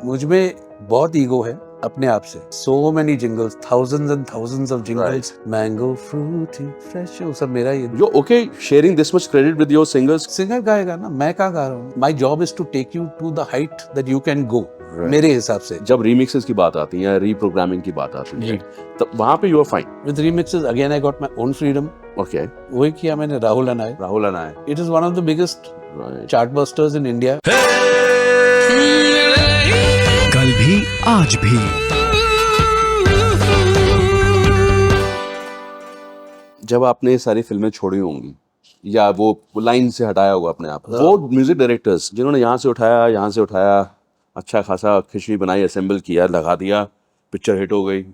मुझ में बहुत ईगो है अपने आप से. So many jingles, thousands and thousands of jingles. Mango, fruity, fresh, वो सब मेरा ही. You're okay sharing this much credit with your singers? Singer गाएगा ना, मैं क्या गा रहा हूँ. My job is to take you to the height that you can go. Right. मेरे हिसाब से. जब remixes की बात आती है या reprogramming की बात आती है, तब वहाँ पे you are fine. With remixes, again I got my own freedom. Okay. वही किया मैंने राहुल अनाय. राहुल अनाय. It is one of the biggest chartbusters in India. कल भी आज भी जब आपने ये सारी फिल्में छोड़ी होंगी या वो लाइन से हटाया होगा अपने आप, वो म्यूजिक डायरेक्टर्स जिन्होंने यहाँ से उठाया अच्छा खासा खिचड़ी बनाई, असेंबल किया, लगा दिया, पिक्चर हिट हो गई,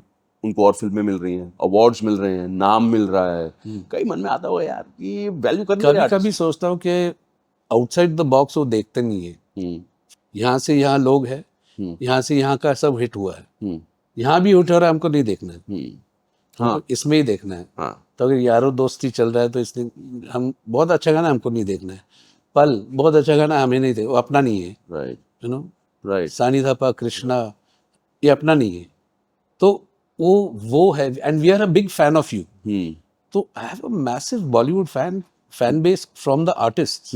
उनको और फिल्में मिल रही हैं, अवार्ड्स मिल रहे हैं, नाम मिल रहा है, कई मन में आता होगा यार कि वैल्यू करनी है. कभी सोचता हूँ कि आउटसाइड द बॉक्स वो देखते नहीं है. यहाँ से यहाँ लोग हैं, यहाँ से यहाँ का सब हिट हुआ है, यहाँ भी हिट हो रहा है, हमको नहीं देखना है. हाँ, इसमें ही देखना है. हाँ. तो अगर यारो दोस्ती चल रहा है तो इसलिए हम बहुत अच्छा गाना हमको नहीं देखना है. पल बहुत अच्छा गाना हमें नहीं देखो, अपना नहीं है. Right, you know. राइट. सानी थापा, कृष्णा, ये अपना नहीं है. तो वो है. And we are a big fan of you. तो I have a massive Bollywood fan base from the artists,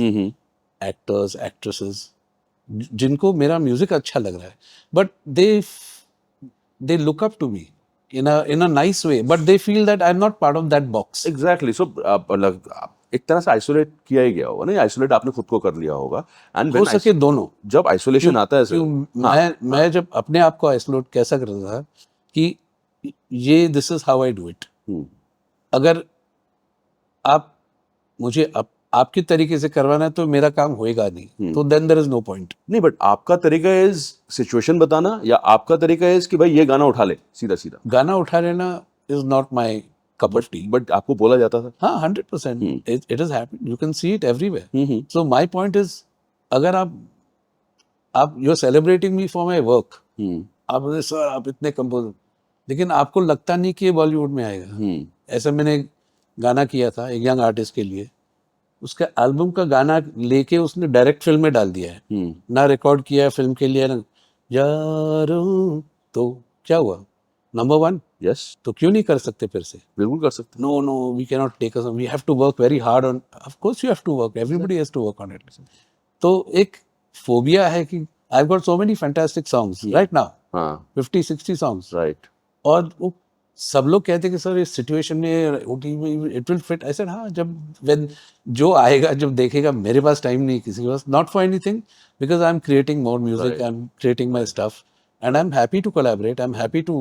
actors, actresses, जिनको मेरा म्यूजिक अच्छा लग रहा है. But they look up to me in a nice way, but they feel that I'm not part of that box. Exactly. So एक तरह से isolate किया ही गया होगा ना, आइसोलेट आपने खुद को कर लिया होगा. एंड हो सके दोनों. जब आइसोलेशन आता है सर, मैं जब अपने आप को आइसोलेट कैसा करता था कि ये this is how I do it. अगर आप मुझे आपके तरीके से करवाना है तो मेरा काम होएगा नहीं, तो then there is no point. नहीं, बट आपका तरीका इज सिचुएशन बताना या आपका तरीका इज कि भाई ये गाना उठा ले, सीधा सीधा गाना उठा लेना is not my cup of tea. But आपको बोला जाता था. हाँ, 100%. It is happened. You can see it everywhere. So my point is, अगर आप you are celebrating me for my work, आप बोले सर आप इतने कंपोजर, लेकिन आपको लगता नहीं कि ये बॉलीवुड में आएगा. ऐसा मैंने गाना किया था एक यंग आर्टिस्ट के लिए, उसका एल्बम का गाना लेके उसने डायरेक्ट फिल्म में डाल दिया है. ना रिकॉर्ड किया फिल्म के लिए, ना यारो. तो क्या हुआ? नंबर 1. यस. तो क्यों नहीं कर सकते फिर से? बिल्कुल कर सकते. No, we can not take us, we have to work very hard on. Of course you have to work, everybody has to work on it. तो एक फोबिया है कि I have got so many fantastic songs right now. 50-60 songs. Right. और वो सब लोग कहते हैं कि सर इस सिचुएशन में it will fit. I said हाँ, जब जो आएगा, जब देखेगा. मेरे पास टाइम नहीं किसी के पास, not for anything, because I am creating more music, I am creating my stuff, and I'm happy to collaborate. I'm happy to,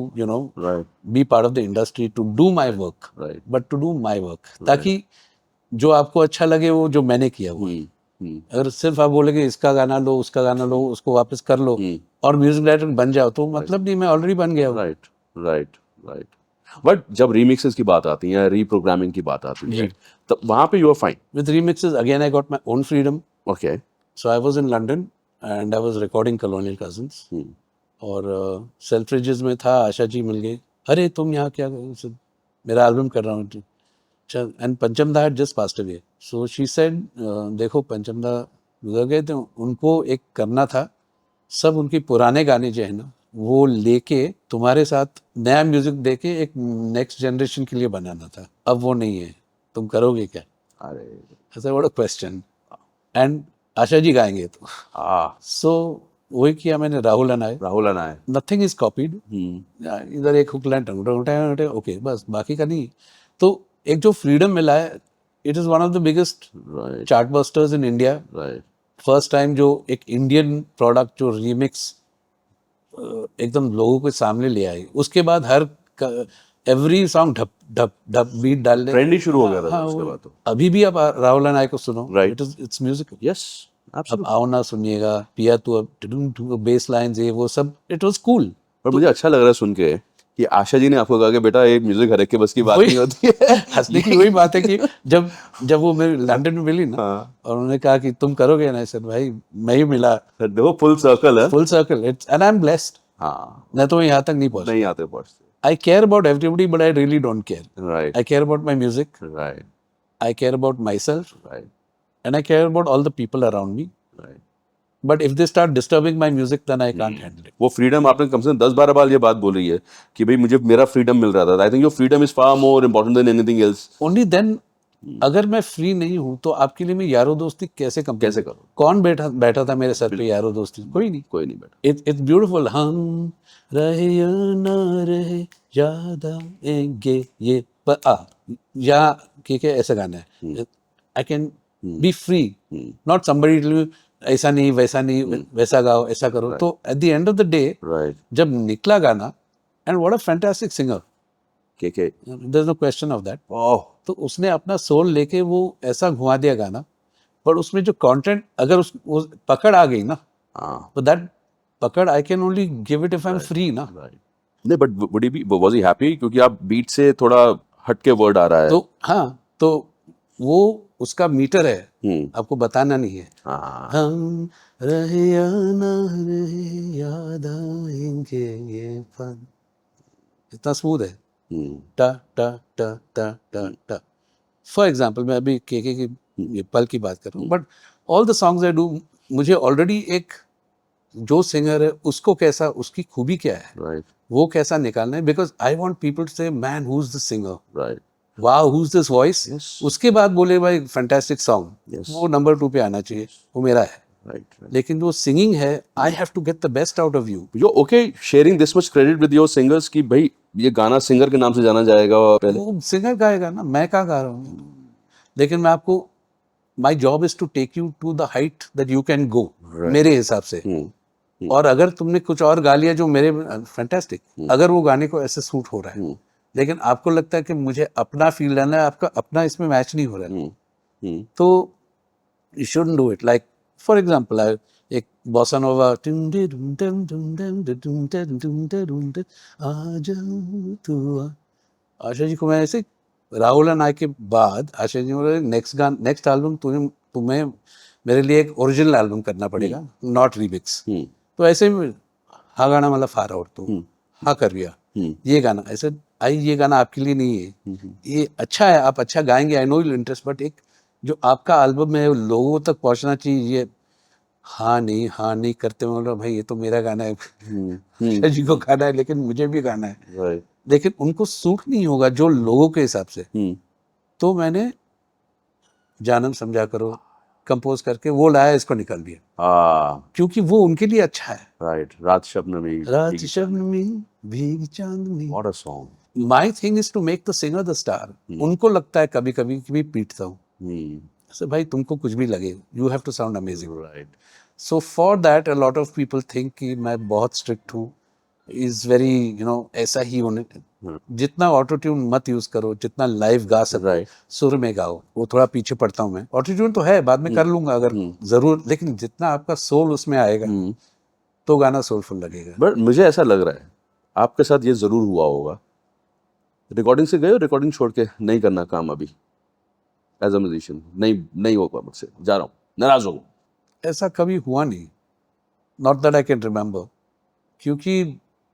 be part of the industry, to do my work, but to do my work. ताकि जो आपको अच्छा लगे वो जो मैंने किया वो. अगर सिर्फ आप बोलेंगे इसका गाना लो, उसका गाना लो, उसको वापस कर लो और म्यूजिक डायरेक्टर बन जाओ, तो मतलब नहीं, मैं ऑलरेडी बन गया हूँ. राइट. बट जब रीमिक्सेस की बात आती है या रीप्रोग्रामिंग की बात आती है, तब वहाँ पे you are fine. With remixes, again I got my own freedom. Okay. So I was in London and I was recording Colonial Cousins. और सेल्फ्रिजेस में था, आशा जी मिल गई. अरे तुम यहाँ क्या, मेरा एल्बम कर रहा हूँ. एंड पंचम दा had just passed away. So she said, देखो पंचम दा गुजर गए, तो उनको एक करना था, सब उनके पुराने गाने जो है ना वो लेके तुम्हारे साथ नया म्यूजिक देके एक नेक्स्ट जनरेशन के लिए बनाना था. अब वो नहीं है, तुम करोगे क्या? अरे ऐसा what a question. And Asha ji गाएंगे तो सो वही किया मैंने. राहुल अनाय. Nothing is copied. इधर एक हुक लाइन ओके, बस, बाकी का नहीं. तो एक जो फ्रीडम मिला है, it is one of the biggest chartbusters in India. First time जो एक इंडियन प्रोडक्ट जो रीमिक्स एकदम लोगों के सामने ले आई. उसके बाद हर एवरी सॉन्ग ढप ढप ढप बीट डाल दे, ट्रेंड ही शुरू हो गया था. उसके बाद तो अभी भी आप राहुल अनाय को सुनो, इट्स म्यूजिक. यस. अब आओ ना सुनिएगा, पिया तू अब बेस लाइन्स, ये वो सब, इट वाज कूल. पर मुझे अच्छा लग रहा है सुन के कि आशा जी ने आपको कहा कि बेटा ये म्यूजिक हर एक के बस की बात नहीं होती है. हंसने की वही बात है कि जब वो मेरे लंदन में मिली ना, और उन्होंने कहा कि तुम करोगे ना, सर भाई मैं ही मिला. देखो फुल सर्कल है. Full circle. It's and I am blessed. मैं तो यहाँ तक नहीं पहुंच. I care about everybody, but I really don't care. Right. I care about my music. Right. I care about myself. Right. And I care about all the people around me. Right. But if they start disturbing my music, then I can't handle it. वो freedom आपने कम से कम 10-12 बार ये बात बोली है कि भाई मुझे मेरा फ्रीडम मिल रहा था. I think your freedom is far more important than anything else. Only then, अगर मैं फ्री नहीं हूँ तो आपके लिए मैं यारो दोस्ती कैसे करूँ? कौन बैठा था मेरे सर पे यारो दोस्ती? कोई नहीं. बैठा. It's beautiful. हम रहे या ना रहे याद आएंगे ये या क्या ऐसा गाना है. I can be free. Not somebody tell you ऐसा नहीं वैसा नहीं वैसा गाओ ऐसा करो. तो at the end of the day, जब निकला गाना, and what a fantastic singer. There's no question of that. तो उसने अपना सोल लेके वो ऐसा घुमा दिया गाना, पर उसमें जो कंटेंट अगर उस पकड़ आ गई ना, तो दैट पकड़ I can only give it if I am free ना. नहीं, but would he be, was he happy क्योंकि आप बीट से थोड़ा हटके वर्ड आ रहा है. तो हाँ, तो वो उसका मीटर है, आपको बताना नहीं है. हम रहे या ना रहे याद आएंगे ये पल, इतना स्मूथ है. टा टा टा टा टा टा. फॉर एग्जाम्पल मैं अभी के की ये पल की बात कर रहा हूँ, but all the songs I do, मुझे ऑलरेडी एक जो सिंगर है उसको कैसा, उसकी खूबी क्या है, वो कैसा निकालना है. Because I want people to say man who is the singer, wow who is this voice. उसके बाद बोले भाई फैंटास्टिक सॉन्ग, वो नंबर 2 पे आना चाहिए, वो मेरा है. लेकिन जो सिंगिंग है, I have to get the best out of you. You okay sharing this much credit with your singers कि भाई ये गाना सिंगर के नाम से जाना जाएगा. पहले वो सिंगर गाएगा ना, मैं कहाँ गा रहा हूँ. लेकिन मैं आपको, my job is to take you to the height that you can go मेरे हिसाब से. और अगर तुमने कुछ और गा लिया जो मेरे फैंटास्टिक, अगर वो गाने को ऐसे सूट हो रहा है, लेकिन आपको लगता है कि मुझे अपना फील लेना है, आपका अपना इसमें मैच नहीं हो रहा है, तो you shouldn't do it. Like for example, एक बॉसा नोवा, आशा जी को मैं ऐसे, राहुल एंड आई के बाद आशा जी बोले नेक्स्ट एल्बम तुम्हें मेरे लिए एक ओरिजिनल एल्बम करना पड़ेगा, नॉट रिमिक्स. तो ऐसे में हा गाना मतलब फार आउट तो हाँ कर दिया. ये गाना ऐसे आई, ये गाना आपके लिए नहीं है, ये अच्छा है, आप अच्छा गाएंगे, I know you interest, but एक जो आपका एल्बम है लोगों तक पहुंचना चाहिए. ये हाँ नहीं करते बोल भाई ये तो मेरा गाना है, जी को गाना है, लेकिन मुझे भी गाना है, लेकिन उनको सूट नहीं होगा जो लोगों के हिसाब से. तो मैंने जानम समझा करो कंपोज करके वो लाया, इसको निकाल दिया, क्योंकि वो उनके लिए अच्छा है. रात शबनम में भीग चांदनी. What a song. My thing is to make the singer the star. उनको लगता है कभी कभी कि भी पीटता हूँ, so भाई तुमको कुछ भी लगे, you have to sound amazing. So for that a lot of people think कि मैं बहुत strict हूँ, is very ऐसा ही होने. जितना ऑटो ट्यून मत यूज करो, जितना लाइव गा सको, सुर में गाओ. वो थोड़ा पीछे पड़ता हूँ मैं, ऑटो ट्यून तो है बाद में कर लूंगा अगर जरूर, लेकिन जितना आपका सोल उसमें आएगा तो गाना सोलफुल लगेगा. बट मुझे ऐसा लग रहा है आपके साथ ये जरूर हुआ होगा, रिकॉर्डिंग से गए हो, रिकॉर्डिंग छोड़ के नहीं करना काम अभी एज अ म्यूजिशियन, नहीं होगा मुझसे, जा रहा हूँ, नाराज हो. ऐसा कभी हुआ नहीं, not that I can remember, क्योंकि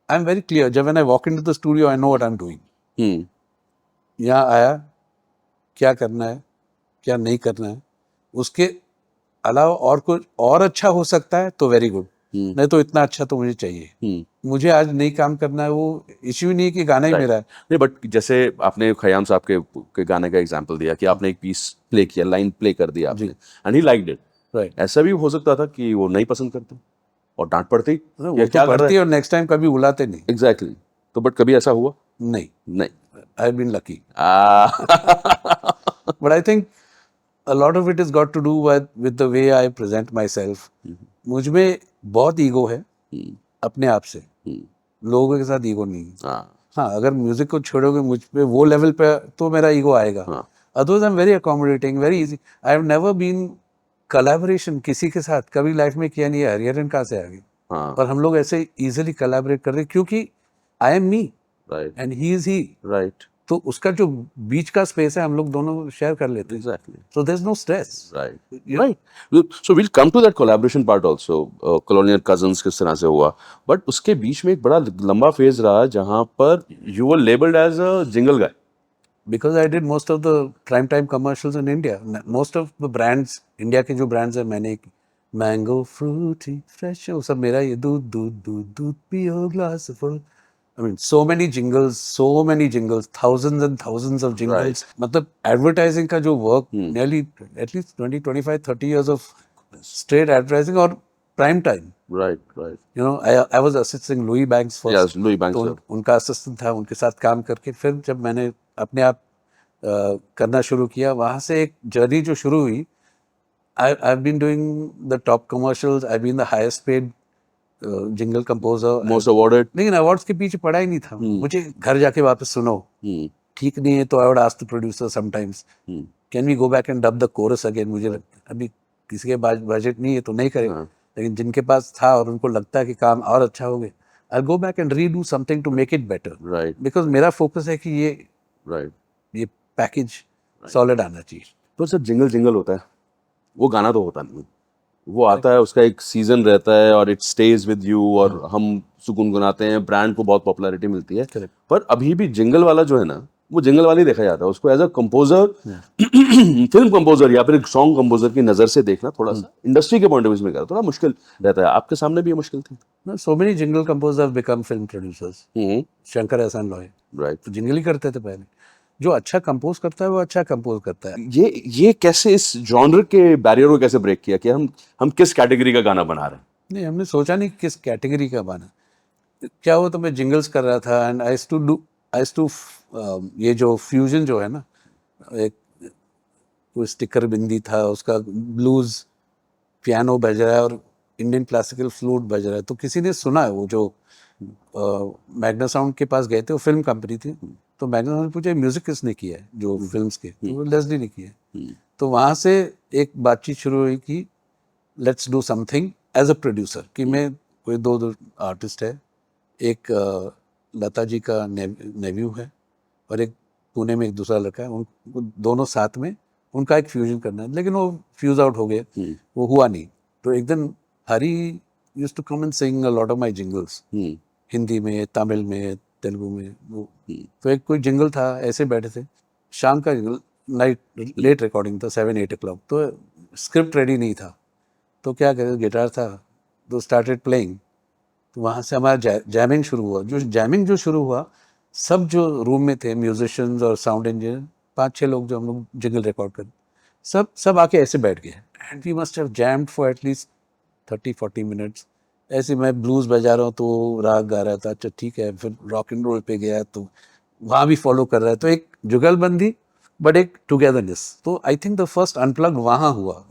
आई एम वेरी क्लियर. जब when I walk into the studio I know what I am doing. यहाँ आया, क्या करना है क्या नहीं करना है, उसके अलावा और कुछ और अच्छा हो सकता है तो वेरी गुड, नहीं तो इतना अच्छा तो मुझे चाहिए. मुझे आज नहीं काम करना है, वो इश्यू नहीं है कि गाना ही मेरा है. नहीं, बट जैसे आपने खयाम साहब के गाने का एग्जांपल दिया कि आपने एक पीस प्ले किया, लाइन प्ले कर दिया आपने, and he liked it. Right. ऐसा भी हो सकता था कि वो नहीं पसंद करते और डांट पड़ती, या क्या करती और नेक्स्ट टाइम कभी बुलाते नहीं. एग्जैक्टली. तो बट कभी ऐसा हुआ नहीं. I have been lucky. But I think a lot of it has got to do with the way I present myself. मुझ में बहुत ईगो है अपने आप से, लोगों के साथ ईगो नहीं. हाँ, अगर म्यूजिक को छोड़ोगे मुझ पे वो लेवल पे तो मेरा ईगो आएगा. Otherwise I am very accommodating, very easy. I have never been collaboration किसी के साथ कभी लाइफ में किया नहीं है. हरिहरन कहाँ से आ गई, पर हम लोग ऐसे इजीली कोलैबोरेट कर रहे क्योंकि I am me and he is he. Right. तो उसका जो बीच का स्पेस है हम लोग दोनों शेयर कर लेते हैं. Exactly. So there's no stress. Right. So we'll come to that collaboration part also. Colonial Cousins किस तरह से हुआ, but उसके बीच में एक बड़ा लंबा फेज रहा जहाँ पर you were labeled as a jingle guy. Because I did most of the prime time commercials in India. Most of the brands, India के जो brands हैं मैंने मैंगो फ्रूटी फ्रेश, वो सब मेरा ये दूध दूध दूध दूध पियो glass full. I mean, so many jingles, thousands and thousands of jingles. मतलब advertising का जो work, nearly at least 20, 25, 30 years of straight advertising और prime time. Right, right. You know, I was assisting Louis Banks first. Yes, Louis Banks, तो sir. उनका assistant था, उनके साथ काम करके फिर जब मैंने अपने आप करना शुरू किया, वहाँ से एक जर्नी जो शुरू हुई. I've been doing the top commercials. I've been the highest paid jingle composer. Most awarded. लेकिन अवार्ड्स के पीछे पड़ा ही नहीं था. मुझे घर जाके वापस सुनो, ठीक नहीं है तो I would ask the producer sometimes, can we go back and dub the chorus again. मुझे अभी किसी के पास बजट नहीं है तो नहीं करेगा, लेकिन जिनके पास था और उनको लगता है कि काम और अच्छा हो गया, I go back and redo something to make it better. Right, because मेरा फोकस है कि right. ये पैकेज सॉलिड आना चाहिए. तो सर जिंगल होता है, वो गाना तो होता नहीं, वो आता है, उसका एक सीजन रहता है और इट स्टेज विद यू, और हम सुगुनगुनाते हैं, ब्रांड को बहुत पॉपुलैरिटी मिलती है. Correct. पर अभी भी जिंगल वाला जो है ना, वो जिंगल वाला ही देखा जाता है. उसको as a composer, film composer या फिर एक सॉन्ग कंपोजर की नजर से देखना थोड़ा सा इंडस्ट्री के पॉइंट ऑफ व्यू में थोड़ा मुश्किल रहता है. आपके सामने भी ये मुश्किल थी? So many jingle composers have become film producers. Shankar एहसान लॉय राइट. तो जिंगल ही करते थे पहले. जो अच्छा कंपोज करता है वो अच्छा कंपोज करता है. ये कैसे इस जॉनर के बैरियर को कैसे ब्रेक किया कि हम किस कैटेगरी का गाना बना रहे हैं? नहीं, हमने सोचा नहीं किस कैटेगरी का बना. क्या हुआ तो मैं जिंगल्स कर रहा था एंड आई टू ये जो फ्यूजन जो है ना, एक कोई स्टिकर बिंदी था, उसका ब्लूज पियानो बज रहा है और इंडियन क्लासिकल फ्लूट बज रहा है. तो किसी ने सुना है, वो जो मैग्ना साउंड के पास गए थे, वो फिल्म कंपनी थी, तो मैग्ना साउंड ने पूछा म्यूजिक किसने किया है जो फिल्म्स के, तो वो लेस्ली ने किया है. तो वहाँ से एक बातचीत शुरू हुई कि let's do something as a producer. कि मैं कोई दो आर्टिस्ट है, एक लता जी का नेव्यू है और एक पुणे में एक दूसरा लड़का है, उनको दोनों साथ में उनका एक फ्यूजन करना है. लेकिन वो फ्यूज आउट हो गया, वो हुआ नहीं. तो एक दिन Hari used to come and sing a lot of my jingles, Hindi में, तमिल में, तेलुगु में. वो तो एक कोई जिंगल था, ऐसे बैठे थे, शाम का जिंगल, नाइट लेट रिकॉर्डिंग था, 7-8 o'clock. तो स्क्रिप्ट रेडी नहीं था, तो क्या करें, गिटार था तो स्टार्टेड प्लेइंग. तो वहाँ से हमारा जैमिंग शुरू हुआ. जो शुरू हुआ, सब जो रूम में थे म्यूजिशियंस और साउंड इंजीनियर, 5-6 लोग जो हम लोग जिंगल रिकॉर्ड कर, सब आके ऐसे बैठ गए and we must have jammed for at least 30-40 minutes. ऐसे मैं ब्लूज बजा रहा हूँ तो राग गा रहा था, अच्छा ठीक है. फिर रॉक एंड रोल पे गया तो वहाँ भी फॉलो कर रहा है. तो एक जुगलबंदी बट एक टुगेदरनेस. तो I think the first unplug वहाँ हुआ.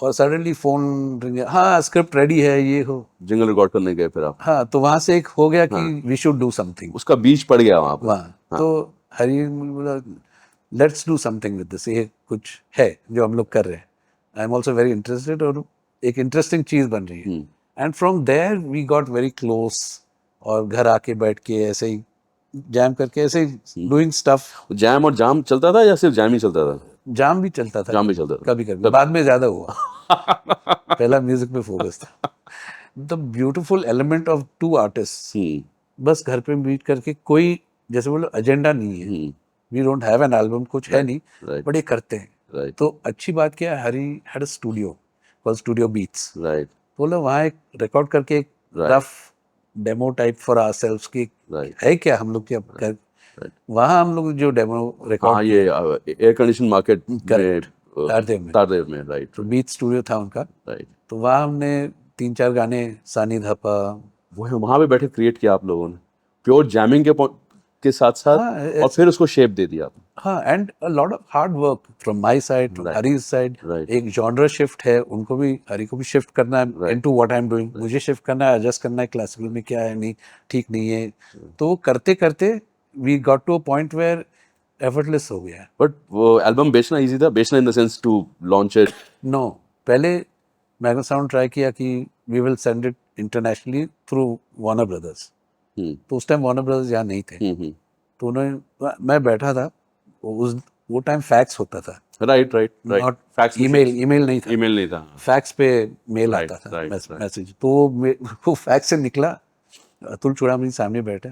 और सडनली फोन रिंग, हाँ स्क्रिप्ट रेडी है, ये हो. जिंगल रिकॉर्ड करने गए फिर आप? हाँ, तो वहाँ से एक हो गया कि वी शुड डू समथिंग. उसका बीज पड़ गया वहाँ पर. वहाँ तो हरी बोला let's do something with this, ये कुछ है जो हम लोग कर रहे हैं. I am also very interested और एक इंटरेस्टिंग चीज बन रही है. And from there we got very close, और घर आके बैठ के ऐसे ही जैम करके, ऐसे ही डूइंग स्टफ. जैम और जाम चलता था या सिर्फ जैम ही चलता था? जाम भी चलता था, जाम भी चलता था कभी कभी, बाद में ज्यादा हुआ. पहला म्यूजिक पे फोकस था. The beautiful element of 2 artist, बस घर पे मीट करके, कोई जैसे बोलो एजेंडा नहीं है, we don't have an album, कुछ है नहीं, बट ये करते हैं. तो अच्छी बात क्या है, Hari had a studio called Studio Beats. बोला वहाँ एक रिकॉर्ड करके एक rough demo type for ourselves की है क्या हम लोग क्या वहाँ हम लोग जो डेमो रिकॉर्ड, ये एयर कंडीशन मार्केट तारदेव में, राइट. तो बीट स्टूडियो था उनका, राइट. तो वहाँ हमने 3-4 गाने, सानी धपा, वो वहाँ पे बैठे क्रिएट किया आप लोगों ने, प्योर जैमिंग के साथ साथ. और फिर उसको शेप दे दिया. हाँ, and a lot of hard work from my side, from Hari's side. एक जॉनर शिफ्ट है, उनको भी, हरी को भी शिफ्ट करना है into what I am doing, मुझे शिफ्ट करना है, एडजस्ट करना है क्लासिकल में क्या है, नहीं ठीक नहीं है. तो करते करते we got to a point where effortless हो गया. बट वो एल्बम बेचना इजी था, बेचना in the sense to launch it? No, पहले मैग्ना साउंड ट्राई किया कि we will send it internationally through Warner Brothers. तो उस टाइम वार्नर ब्रदर्स यहाँ नहीं थे. तो उन्होंने, मैं बैठा था, वो टाइम फैक्स होता था. राइट. Not fax. ईमेल नहीं था. फैक्स पे मेल आता था, मैसेज. तो वो फैक्स से निकला. अतुल चूड़ामणी सामने बैठा,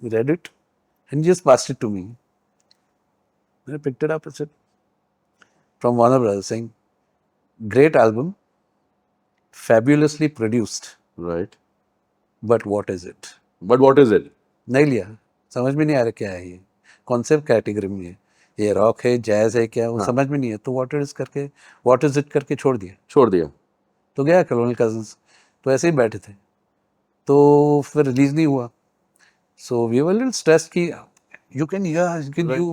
read it and just passed it to me. I picked it up and said, from Warner Brothers, saying, great album, fabulously produced, right, but what is it? But what is it? नहीं लिया, समझ में नहीं आ रहा क्या है ये, कौन से कैटेगरी में है, ये रॉक है, जैज है, क्या, वो समझ में नहीं है, तो व्हाट इज इट करके छोड़ दिया। छोड़ दिया। तो गया कॉलोनियल कजन्स, तो ऐसे ही बैठे थे, तो फिर रिलीज नहीं हुआ। So we were little stress कि यू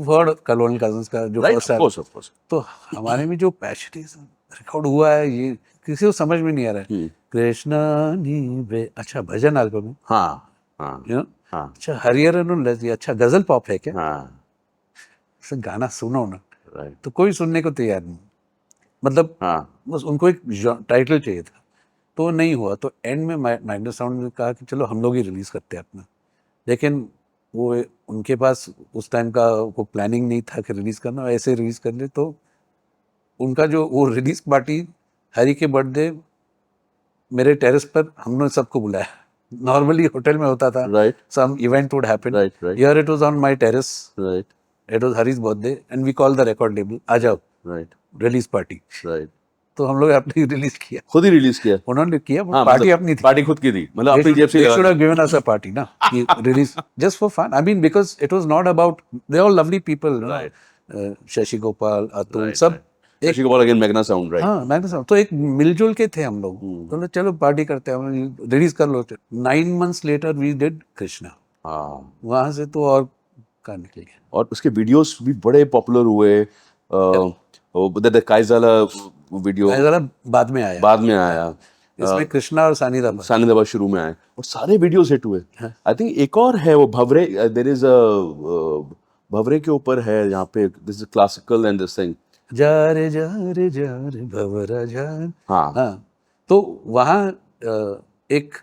हर्ड कॉलोनियल कजन्स का जो right, first of course, of course. तो हमारे में जो पैशन रिकॉर्ड हुआ है, ये किसी को समझ में नहीं आ रहा है। कृष्णा नी वे, अच्छा भजन एल्बम है, हाँ, हाँ, यू नो, हाँ, अच्छा हरिहरन लजी, अच्छा गजल पॉप है क्या, हाँ, उसे गाना सुनो ना, राइट, तो कोई सुनने को तैयार नहीं, मतलब हाँ, बस उनको एक टाइटल चाहिए था, तो नहीं हुआ। तो एंड में माइनस साउंड ने कहा कि चलो हम लोग ही रिलीज करते हैं अपना, लेकिन वो उनके पास उस टाइम का वो प्लानिंग नहीं था कि रिलीज करना, ऐसे रिलीज कर ले। तो उनका जो वो रिलीज पार्टी, हरी के बर्थडे, मेरे टेरेस पर हमने सबको बुलाया, नॉर्मली होटल में होता था, right, some event would happen, right, right, here it was on my terrace, right, it was Hari's birthday and we call the record label, आ जाओ राइट, रिलीज पार्टी। राइट। तो हम लोग अपनी रिलीज किया, खुद ही रिलीज किया? उन्होंने किया, हाँ, पार्टी मतलब अपनी थी, पार्टी खुद की थी, मतलब अपनी जेब से they लगा should the. have given us a party ना, कि release just for fun, I mean because it was not about, they all lovely people, you know, Right. Shashi Gopal, Atul, Right, सब right. Shashi Gopal again Magna sound, right. हाँ मैं तो एक मिलजुल के थे हम लोग, तो चलो पार्टी करते हैं, रिलीज कर लो। 9 months later we did Krishna, हाँ, वहां से तो और का निकल गया। और उसके वीडियोस भी बड़े पॉपुलर हुए। द काइजाला वीडियो जरा बाद में आया, बाद में आया, इसमें कृष्णा और सानी रबा, सानी दबा शुरू में आए, और सारे वीडियोस हिट हुए। आई थिंक एक और है वो Bhaware, there is a Bhaware के ऊपर है यहाँ पे, this is classical and this thing. जा रे भवरा जा, हाँ, हाँ। तो वहाँ एक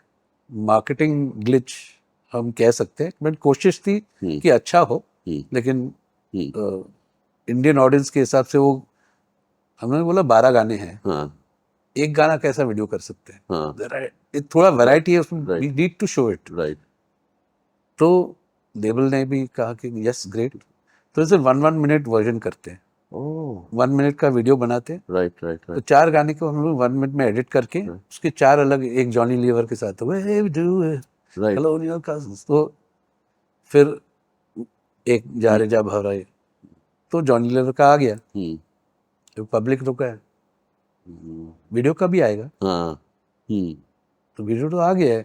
मार्केटिंग ग्लिच हम कह सकते हैं, बट कोशिश थी कि अच्छा हो, लेकिन इंडियन ऑडियंस के हिसाब से वो, हमने बोला 12 गाने हैं, हाँ, एक गाना कैसा वीडियो कर सकते हैं, हाँ, थोड़ा वैरायटी है उसमें, we need to show it. Right, तो लेबल ने भी कहा कि यस ग्रेट, तो इसे 1 मिनट वर्जन करते हैं, ओह, 1 मिनट का वीडियो बनाते हैं। राइट, राइट, तो राइट, 4 गाने को हम लोग 1 मिनट में एडिट करके, उसके 4 अलग, एक जॉनी लीवर के साथ राइट, कॉलोनियल कजन्स, तो फिर एक जा रे जा भवरा, तो जॉनी लीवर का आ गया, तो पब्लिक रुका है, वीडियो का भी आएगा, हाँ, तो वीडियो तो आ गया है,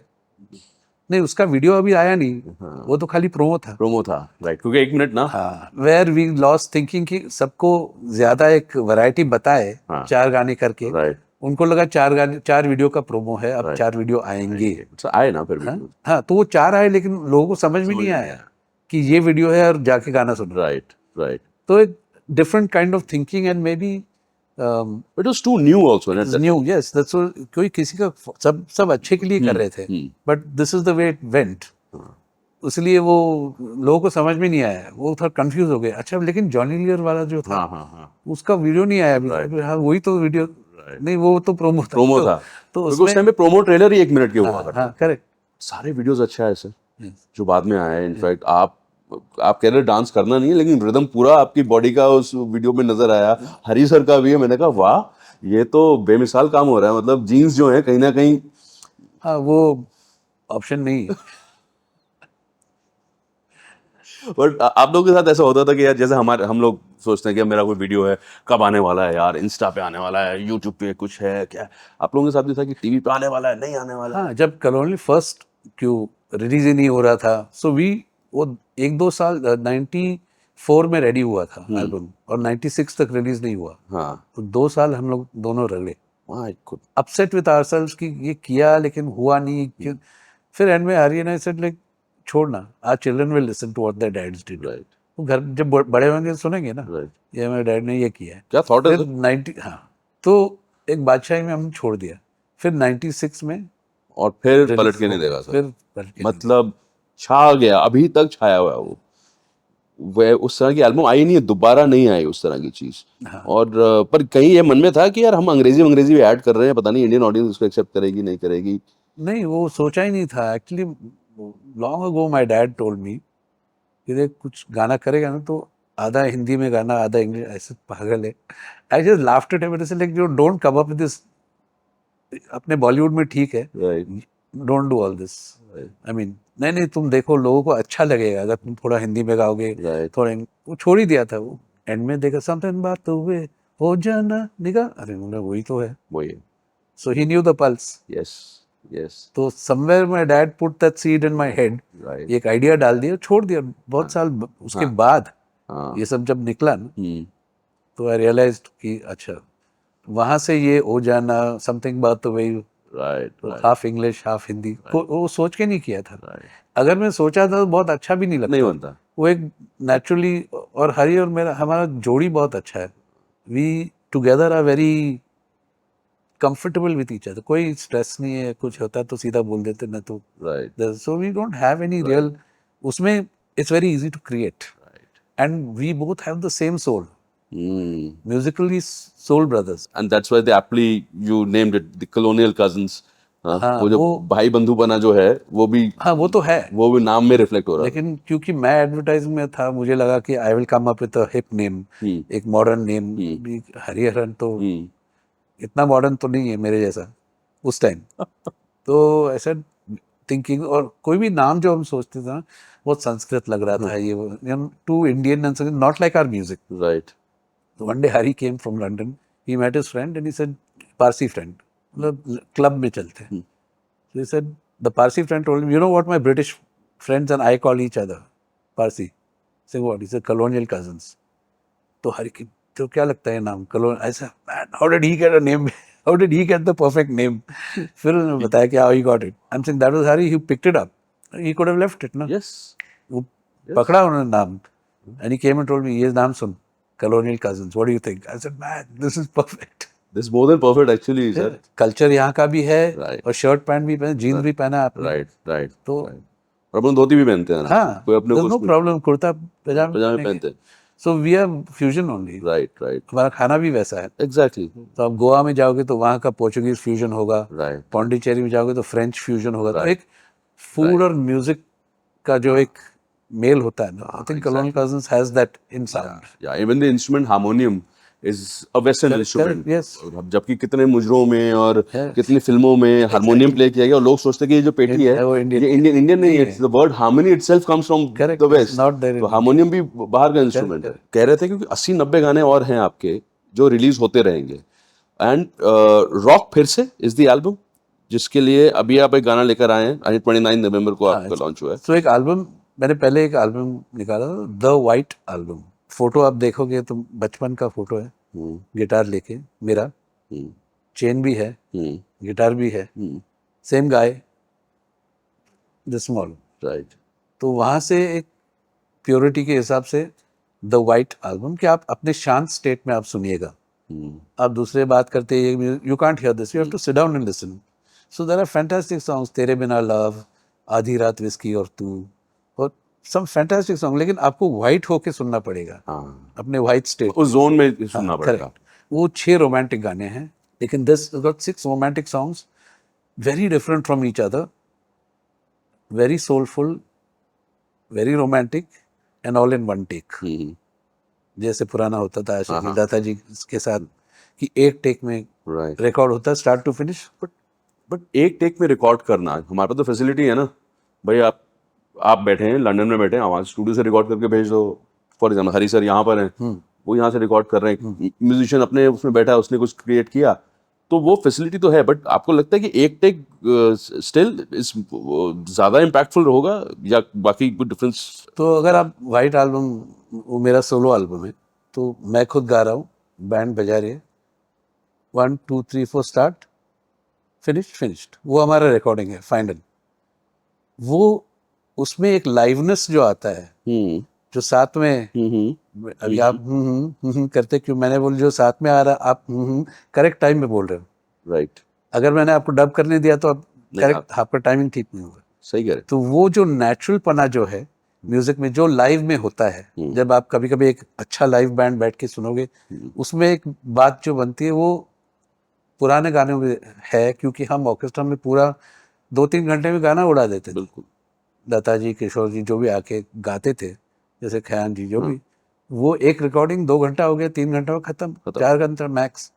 नहीं उसका वीडियो अभी आया नहीं, वो तो खाली प्रोमो था। प्रोमो था, राइट, क्योंकि 1 मिनट ना। हाँ, वेयर वी लॉस्ट थिंकिंग कि सबको ज्यादा एक वैरायटी बताए, 4 गाने करके, राइट, उनको लगा 4 गाने, 4 वीडियो का प्रोमो है, अब 4 वीडियो आएंगे। आए ना फिर हाँ, भी, हाँ, तो वो 4 आए, लेकिन लोगों को समझ में नहीं आया कि ये वीडियो है और जाके गाना सुनो। राइट, राइट, तो एक different kind of thinking and maybe it was too new also, new, yes that's, कोई किसी का सब अच्छे के लिए कर रहे थे, but this is the way it went, इसलिए वो लोगों को समझ में नहीं आया, वो थोड़ा कंफ्यूज हो गए। अच्छा, लेकिन जॉनी लीवर वाला जो था, हाँ, हाँ, हाँ, उसका वीडियो नहीं आया अभी, हाँ वही तो वीडियो, नहीं वो तो प्रोमो था, प्रोमो था, तो क्योंकि उस टाइम पे प्रोमो ट्रेलर ही 1 मिनट के हुआ हाँ, करता हाँ, करेक्ट, सारे वीडियोस अच्छा है सर, जो बाद में आए। इनफैक्ट आप कह रहे डांस करना नहीं है, लेकिन रिदम पूरा आपकी बॉडी का उस वीडियो में नजर आया। हरी सर का भी है, मैंने कहा वाह, ये तो बेमिसाल काम हो रहा है, मतलब जीन्स जो है कहीं ना कहीं, हाँ वो ऑप्शन नहीं है। बट आप लोगों के साथ ऐसा होता था कि यार जैसे हम लोग सोचते हैं कि मेरा कोई वीडियो है, कब आने वाला है यार, इंस्टा पे आने वाला है, यूट्यूब पे कुछ है क्या, आप लोगों के साथ भी था कि टीवी पे आने वाला है, नहीं आने वाला है? हाँ, जब कॉलोनी फर्स्ट क्यों रिलीज ही नहीं हो रहा था, सो वी, वो 1-2 साल 94 में रेडी हुआ था एल्बम, और 96 तक रिलीज नहीं हुआ। हाँ, तो 2 साल हम लोग दोनों रगड़े, my God, upset with ourselves कि ये किया लेकिन हुआ नहीं, क्यों। फिर एंड में आर्यन आई सेड लाइक छोड़ना, आज children will listen to what their dads did, right, वो घर जब बड़े होंगे सुनेंगे ना, राइट, ये मेरे डैड ने ये किया है। क्या थॉट है फिर 90, हाँ, तो एक बादशाही में हम छोड़ दिया, फिर 96 में और फिर release पलट के हो नहीं गया, देगा सर, फिर पलट के नहीं। मतलब छा गया, अभी तक छाया हुआ है वो, वह उस तरह की एल्बम आई नहीं है, दोबारा नहीं आई उस तरह की चीज। और पर कहीं ये मन में था कि यार हम अंग्रेजी भी ऐड कर रहे हैं, पता नहीं इंडियन ऑडियंस उसको एक्सेप्ट करेगी नहीं करेगी। नहीं, वो सोचा ही नहीं था actually. Long ago my dad told me कि देख कुछ गाना करेगा ना तो आधा हिंदी में गाना, आधा इंग्लिश, ऐसे पागल है। I just laughed at him, like you don't come up with this अपने बॉलीवुड में ठीक है, right don't do all this. I mean नहीं तुम देखो, लोगों को अच्छा लगेगा अगर तुम थोड़ा हिंदी में गाओगे, Right. थोड़ा वो छोड़ ही दिया था वो, एंड में देखा समथिंग बात तो हुए हो जाना निगाह, अरे बोला वही तो है। वही है। So he knew the pulse. Yes yes तो somewhere my dad put that seed in my head, right एक आइडिया डाल दिया, छोड़ दिया। बहुत साल उसके बाद हाँ ये सब जब निकला ना, हम्म तो आई रियलाइज्ड कि अच्छा, वहां से ये हो जाना समथिंग बात तो वही, right half English half Hindi, वो सोच के नहीं किया था। राइट अगर मैं सोचा था तो बहुत अच्छा भी नहीं लगता, नहीं बनता। वो एक नेचुरली। और हरी और मेरा हमारा जोड़ी बहुत अच्छा है, we together are very comfortable with each other, कोई स्ट्रेस नहीं है, कुछ होता तो सीधा बोल देते ना तो। Right so we don't have any real, उसमें it's very easy to create, and we both have the same soul, musically soul brothers. And that's why they aptly you named it the Colonial Cousins. हाँ, वो जो भाई बंधु बना जो है वो भी, हाँ वो तो है, वो भी नाम में रिफ्लेक्ट हो रहा है। लेकिन क्योंकि मैं एडवर्टाइजिंग में था, मुझे लगा कि I will come up with a hip name, एक मॉडर्न नेम। हरिहरन तो इतना मॉडर्न तो नहीं है मेरे जैसा उस टाइम। तो ऐसा थिंकिंग, और कोई भी नाम जो हम सोचते थे ना, बहुत संस्कृत लग रहा था, ये too Indian and not like our music. Right one day Hari came from London, he met his friend and he said, Parsi friend, मतलब क्लब में चलते हैं। So he said, the Parsi friend told him, you know what my British friends and I call each other? Parsi. Say what? He said, colonial cousins. तो हर की तो क्या लगता है नाम कलोन, ऐसा man, how did he get a name? How did he get the perfect name? फिर उन्होंने बताया कि how he got it. I'm saying that was Hari, he picked it up. He could have left it, ना? Yes वो पकड़ा उन्होंने नाम, and he came and told me, ये नाम सुन, colonial cousins. What do you think? I said, man, this is perfect. This more than perfect actually sir. Culture यहाँ का भी है, Right. और शर्ट पैंट भी पहना, जीन्स भी पहना आपने, राइट राइट तो और अपन धोती भी पहनते हैं ना, हाँ, कोई अपने there's no को problem, कुर्ता पजामे पजामा पहनते हैं। So we are fusion only. Right right हमारा खाना भी वैसा है। एग्जैक्टली तो आप गोवा में जाओगे तो वहाँ का पोर्चुगीज फ्यूजन होगा, राइट पौंडीचेरी में जाओगे तो फ्रेंच फ्यूजन होगा। तो Right. एक फूड और म्यूजिक का जो एक मेल होता है ना, I think Colonial Cousins has that in sound. या even the instrument harmonium is a western instrument. yes. जबकि कितने मुजरों में और Yes. कितनी फिल्मों में हारमोनियम प्ले किया गया, और लोग सोचते हैं कि ये जो पेटी है वो Indian- ये इंडियन नहीं है। The word harmony itself comes from Correct. The west. Not there in तो हारमोनियम भी बाहर का इंस्ट्रूमेंट है। कह रहे थे क्योंकि 80-90 गाने और हैं आपके जो रिलीज होते रहेंगे, एंड रॉक फिर से इज द एल्बम जिसके लिए अभी आप एक गाना लेकर आए हैं। 29 नवंबर को आपका लॉन्च हुआ है। तो एक एल्बम, मैंने पहले एक एल्बम निकाला था, द वाइट एल्बम। फोटो आप देखोगे तो बचपन का फोटो है, गिटार लेके मेरा, चेन भी है, गिटार भी है, same guy the small. Right तो वहाँ से एक प्योरिटी के हिसाब से द वाइट एल्बम, कि आप अपने शांत स्टेट में आप सुनिएगा, आप दूसरे बात करते you can't hear this, you have to sit down and listen. So there are fantastic songs, तेरे बिना लव, आधी रात विस्की और तू, और सम फैंटास्टिक सॉन्ग, लेकिन आपको वाइट होके सुनना पड़ेगा, अपने वाइट स्टेट, उस जोन में सुनना पड़ेगा। वो 6 रोमांटिक गाने हैं, लेकिन this got 6 romantic songs, very different from each other, very soulful, very romantic, and all in one take. जैसे पुराना होता था आशिकी दाता जी के साथ, कि एक टेक में राइट रिकॉर्ड होता है स्टार्ट टू फिनिश। बट एक टेक में रिकॉर्ड करना, हमारे पास तो फैसिलिटी है ना भाई, आप बैठे हैं लंदन में, बैठे हैं, आवाज स्टूडियो से रिकॉर्ड करके भेज दो। फॉर एग्जाम्पल हरी सर यहाँ पर हैं, वो यहाँ से रिकॉर्ड कर रहे हैं, म्यूजिशियन अपने उसमें बैठा है, उसने कुछ क्रिएट किया, तो वो फैसिलिटी तो है। बट आपको लगता है कि एक टेक स्टिल इस ज्यादा इम्पैक्टफुल होगा या बाकी कोई डिफरेंस? तो अगर आप वाइट एल्बम, वो मेरा सोलो एल्बम है, तो मैं खुद गा रहा हूँ, बैंड बजा रही है, 1 2 3 4 स्टार्ट, फिनिश्ड, वो हमारा रिकॉर्डिंग है फाइनल। वो उसमें एक लाइवनेस जो आता है, जो साथ में, अभी आप करते क्यों, मैंने बोल जो साथ में आ रहा, आप करेक्ट टाइम में बोल रहे हो। राइट अगर मैंने आपको डब करने दिया तो आप करेक्ट, आपका टाइमिंग ठीक नहीं होगा। सही कह रहे। तो वो जो नेचुरल पना जो है म्यूजिक में, जो लाइव में होता है, जब आप कभी कभी एक अच्छा लाइव बैंड बैठ के सुनोगे, उसमें एक बात जो बनती है वो पुराने गानों में है, क्योंकि हम ऑर्केस्ट्रा में पूरा 2-3 घंटे में गाना उड़ा देते थे। बिल्कुल। लता जी, किशोर जी जो भी आके गाते थे, जैसे खयान जी जो भी, वो एक रिकॉर्डिंग 2 घंटा हो गया, 3 घंटा में खत्म, 4 घंटा मैक्स।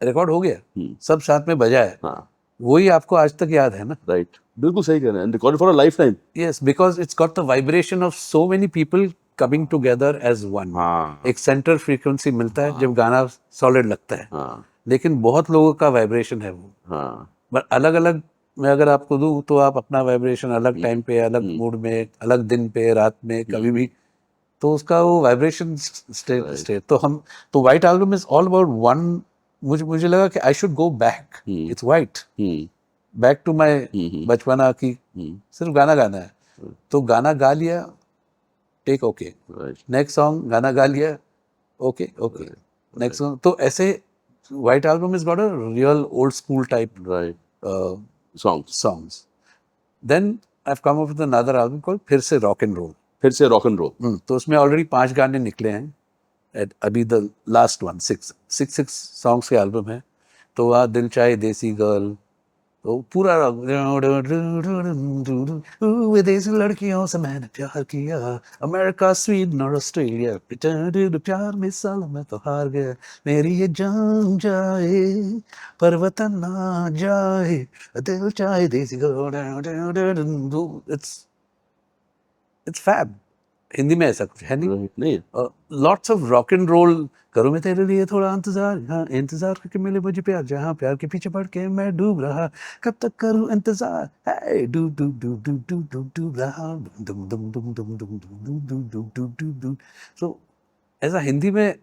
रिकॉर्ड हो गया, सब साथ में बजा है, हाँ वही आपको आज तक याद है ना. राइट, बिल्कुल सही कह रहे हैं, record for a life time. Yes, because it's got the vibration of so many people coming together as one. हाँ एक सेंटर फ्रीक्वेंसी मिलता है जब गाना सॉलिड लगता है. हाँ लेकिन बहुत लोगों का वाइब्रेशन है वो. हाँ बट अलग अलग मैं अगर आपको दूं तो आप अपना वाइब्रेशन अलग टाइम पे, अलग मूड में, अलग दिन पे, रात में, कभी भी, तो उसका वो वाइब्रेशन स्टेट तो white album is all about one. मुझे लगा कि I should go back. It's white, back to my बचपना की सिर्फ गाना गाना है. तो गाना गा लिया, take okay, right next song गाना गा लिया, ओके ओके, नेक्स्ट सॉन्ग. तो ऐसे white album is got a real old school type right songs. songs. Then I've come up with another album called फिर से रॉक एंड रोल. फिर से rock and role. तो उसमें ऑलरेडी 5 गाने निकले हैं. अभी द लास्ट वन 6 सॉन्ग्स के एल्बम है. तो वहाँ दिल चाहे देसी गर्ल, तो पूरा विदेशी लड़कियों से मैंने प्यार किया, अमेरिका स्वीडन और ऑस्ट्रेलिया, प्यार में साला मैं तो हार गया, मेरी ये जान जाए पर वतन ना जाए, दिल चाहे देसी गर्ल. It's fab. हिंदी में ऐसा कुछ है नहीं. नहीं lots of rock and roll. करूँ मैं तेरे लिए थोड़ा इंतजार, हाँ इंतजार करके मिले मुझे प्यार, जहाँ प्यार के पीछे पड़ के मैं डूब रहा, कब तक करूँ इंतजार, हे डूब डूब डूब डूब डूब डूब डूब रहा, दुम दुम दुम दुम दुम दुम डूब डूब डूब डूब डूब डूब. सो ऐसा हिंदी में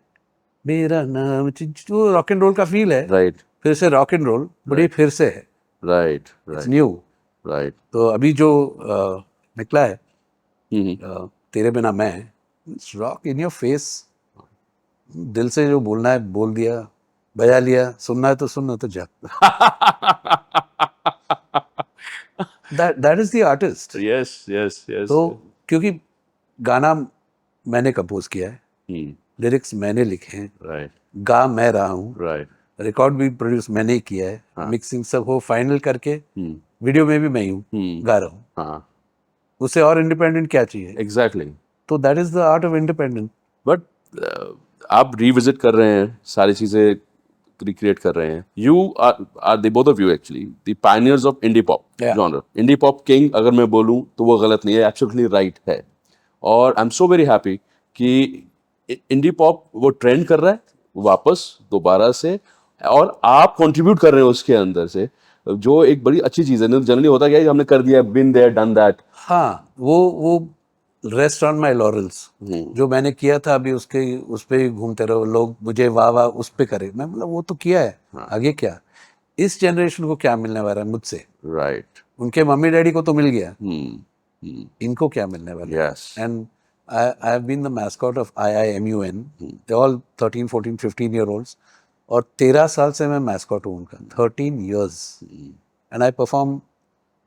मेरा नाम जो रॉक एंड रोल का फील है. राइट फिर से रॉक एंड रोल, बड़ी फिर से है, right it's right new. Right. तो अभी जो निकला है तेरे बिना मैं, रॉक इन योर फेस, दिल से जो बोलना है बोल दिया, बजा लिया, सुनना है तो सुनना, तो जा. that is the artist. Yes yes yes. तो क्योंकि गाना मैंने कंपोज किया है, लिरिक्स मैंने लिखे हैं, राइट गा मैं रहा हूँ, राइट रिकॉर्ड भी प्रोड्यूस मैंने ही किया है, मिक्सिंग सब हो फाइनल करके, वीडियो में भी मैं ही हूँ, गा रहा हूँ. हाँ उससे और इंडिपेंडेंट क्या चाहिए. एग्जैक्टली. तो that is the art of independent. But आप रिविजिट कर रहे हैं, सारी चीजें रिक्रिएट कर रहे हैं. You are the both of you actually the pioneers of indie pop Yeah. Genre. Indie pop king अगर मैं बोलूं तो वो गलत नहीं है, एब्सोल्युटली राइट है. और I am so very happy कि इंडी पॉप वो ट्रेंड कर रहा है वापस दोबारा से, और आप कंट्रीब्यूट कर रहे हैं उसके अंदर से, जो एक बड़ी अच्छी चीज़ है. जनरली होता क्या है, हमने कर दिया, बिन देयर डन दैट. हाँ, वो रेस्ट ऑन माई लॉरल्स जो मैंने किया था, अभी उस पे ही घूमते रहो, लोग मुझे वाह वाह उस पे करे. मैं मतलब वो तो किया है, आगे क्या. इस जनरेशन को क्या मिलने वाला है मुझसे. राइट. उनके मम्मी डैडी को तो मिल गया, इनको क्या मिलने वाला है. Yes. And I have been the mascot of IIMUN. They're all 13, 14, 15 year olds. और 13 साल से मैं mascot हूँ उनका. 13 years. And I perform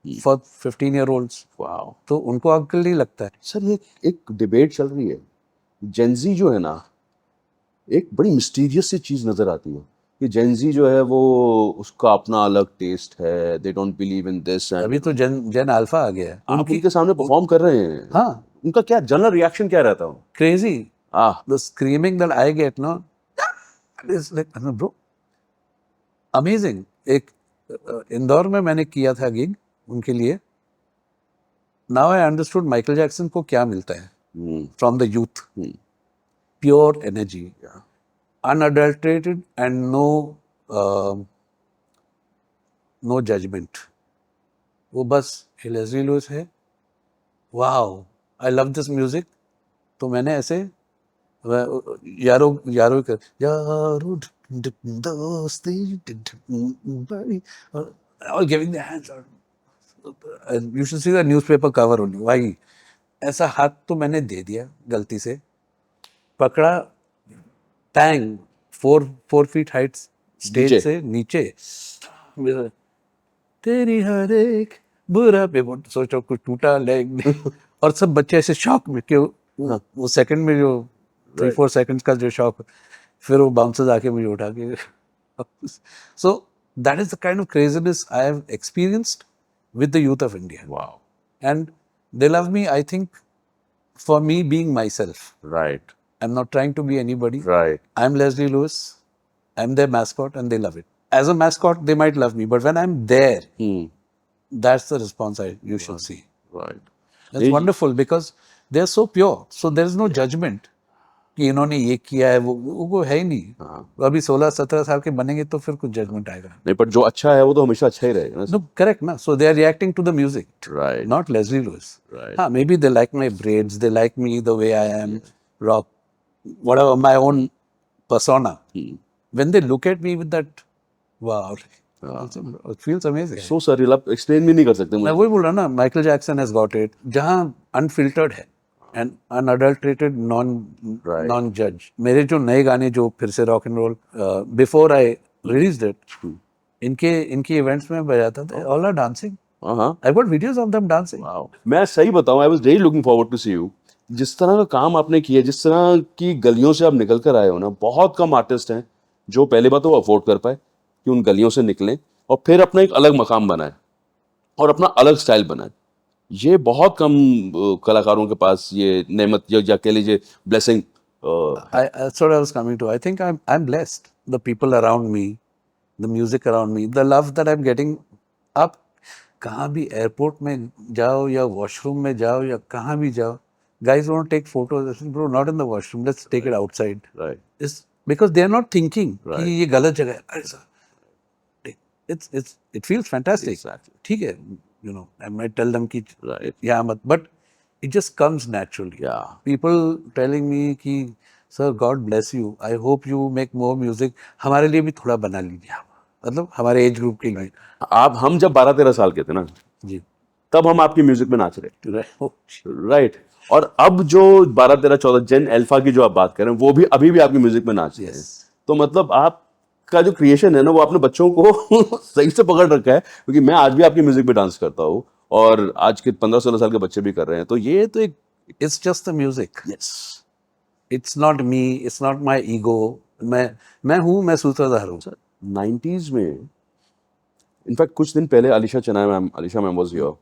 for 15 year olds. Wow. तो उनको अक्ल नहीं लगता है. सर ये एक डिबेट चल रही है, जेंजी जो है ना, एक बड़ी मिस्टीरियस सी चीज नजर आती है कि जेंजी जो है वो उसका अपना अलग टेस्ट है, they don't believe in this. अभी तो जेन अल्फा आ गया है. आप उनके सामने परफॉर्म कर रहे हैं. हाँ, उनका क्या जनरल रिएक्शन क्या रहता है? crazy. Ah, The screaming that I get, no, is like, bro, amazing. एक इंदौर में मैंने किया था गिग उनके लिए. Now I understood Michael Jackson को क्या मिलता है from the youth. Pure energy, unadulterated and no judgment. वो बस लेस्ली लुइस है. Wow, I love this music. तो मैंने ऐसे यारो यारो कर यारो दोस्ती और giving the hands, you should see the newspaper cover only. भाई ऐसा हाथ तो मैंने दे दिया गलती से, पकड़ा, टैंग 4 फीट हाइट स्टेज नीचे. से नीचे, तेरी हर एक बुरा पे सोचो कुछ टूटा लेग. और सब बच्चे ऐसे शॉक में कि वो सेकंड में जो 3-4 सेकंड्स का जो शॉक, फिर वो बाउंसर्स आके मुझे उठा के. So that is the kind of craziness I have experienced with the youth of India. wow. And they love me, I think, for me being my self. Right. I am not trying to be anybody. Right. I am Leslie Lewis. I'm their mascot and they love it. As a mascot, they might love me, but when I'm there, that's the response you should see. Right. That's wonderful because they're so pure. So there is no judgment कि इन्होंने ये किया है, वो है ही नहीं. वो अभी 16-17 साल के बनेंगे तो फिर कुछ जजमेंट आएगा. नहीं, पर जो अच्छा है वो तो हमेशा अच्छा ही रहेगा ना. No, correct ना. So they are reacting to the music, Right. not Leslie Lewis. Right. हाँ, maybe they like my braids, they like me the way I am, rock, whatever, my own persona. When they look at me with that, wow, it feels amazing. So surreal, आप explain भी नहीं कर सकते मैं मुझे. वही बोल रहा ना, Michael Jackson has got it. जहाँ unfiltered है and unadulterated, non-judge. मेरे जो नए गाने जो फिर से rock and roll, before I released it, इनके events में बजाता था, all are dancing. I've got videos of them dancing. Wow. मैं सही बताऊं, I was really looking forward to see you. जिस तरह का काम आपने किया, जिस तरह की गलियों से आप निकल कर आए हो ना, बहुत कम आर्टिस्ट हैं जो पहली बात तो वो अफोर्ड कर पाए कि उन गलियों से निकलें और फिर अपना एक अलग मकाम बनाए और अपना अलग स्टाइल बनाए. ये बहुत कम कलाकारों के पास ये नेमत या कह लीजिए blessing. That's what I was coming to. I think I'm blessed. The people around me, the music around me, the love that I'm getting. आप कहाँ भी एयरपोर्ट में जाओ या वॉशरूम में जाओ या कहाँ भी जाओ, guys want to take photos. Bro, not in the washroom. Let's take it outside. Right. It's because they are not thinking कि ये गलत जगह है. अरे sir, it feels fantastic. Exactly. ठीक है, you know, I might tell them कि Right. yeah, but it just comes naturally. Yeah. People telling me कि sir, God bless you. I hope you make more music. हमारे लिए भी थोड़ा बना लीजिए आप. मतलब हमारे एज ग्रुप के लिए. हम जब 12-13 साल के थे ना, जी. तब हम आपकी म्यूजिक में नाच रहे. Right. राइट. और अब जो 12-13-14 जेन अल्फा की जो आप बात कर रहे हैं, वो भी अभी भी आपकी म्यूजिक में नाच रहे हैं. तो मतलब आपका जो क्रिएशन है ना, वो आपने बच्चों को सही से पकड़ रखा है, क्योंकि मैं आज भी आपकी म्यूजिक पे डांस करता हूँ और आज के 15-16 साल के बच्चे भी कर रहे हैं. तो ये तो एक It's just the music. Yes. It's not me. It's not my ego. मैं हूँ, मैं सूत्रधार हूँ. 90s में इनफैक्ट कुछ दिन पहले अलीशा मैम वाज हियर.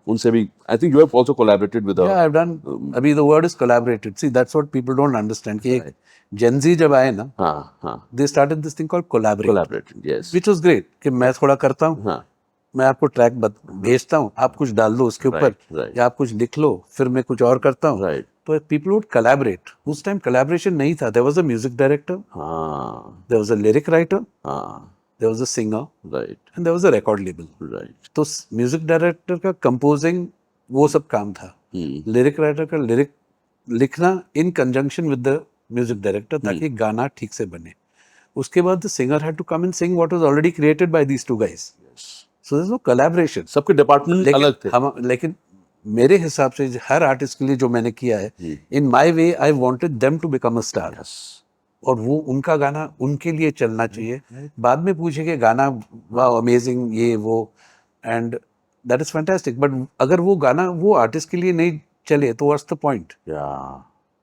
उनसे भी I think you have also collaborated with Yeah, I've done. अभी the word is collaborated. See, that's what people don't understand. कि एक Gen Z जब आए ना, हाँ they started this thing called collaborate, collaborated. Yes. which was great. कि मैं थोड़ा करता हूँ, हाँ. मैं आपको ट्रैक भेजता हूँ, आप कुछ डाल दो उसके ऊपर, right. या आप कुछ लिख लो, फिर मैं कुछ और करता हूँ. Right. तो people would collaborate. उस टाइम collaboration नहीं था. There was a music director, हाँ. there was a lyric writer, हाँ. there was a singer, right. and there was a record label. Right. तो म्यूजिक डायरेक्टर का कंपोजिंग वो सब काम था. लिरिक राइटर का लिरिक लिखना in conjunction with the music director ताकि गाना ठीक से बने. उसके बाद the singer had to come and sing what was already created by these two guys. So there is no collaboration. सबके डिपार्टमेंट अलग थे. लेकिन मेरे हिसाब से हर आर्टिस्ट के लिए जो मैंने किया है, in my way I wanted them to become a star. और वो उनका गाना उनके लिए चलना चाहिए. बाद में पूछे गाना वाह अमेजिंग ये वो, and that is fantastic. But अगर वो गाना वो आर्टिस्ट के लिए नहीं चले तो व्हाट्स द पॉइंट.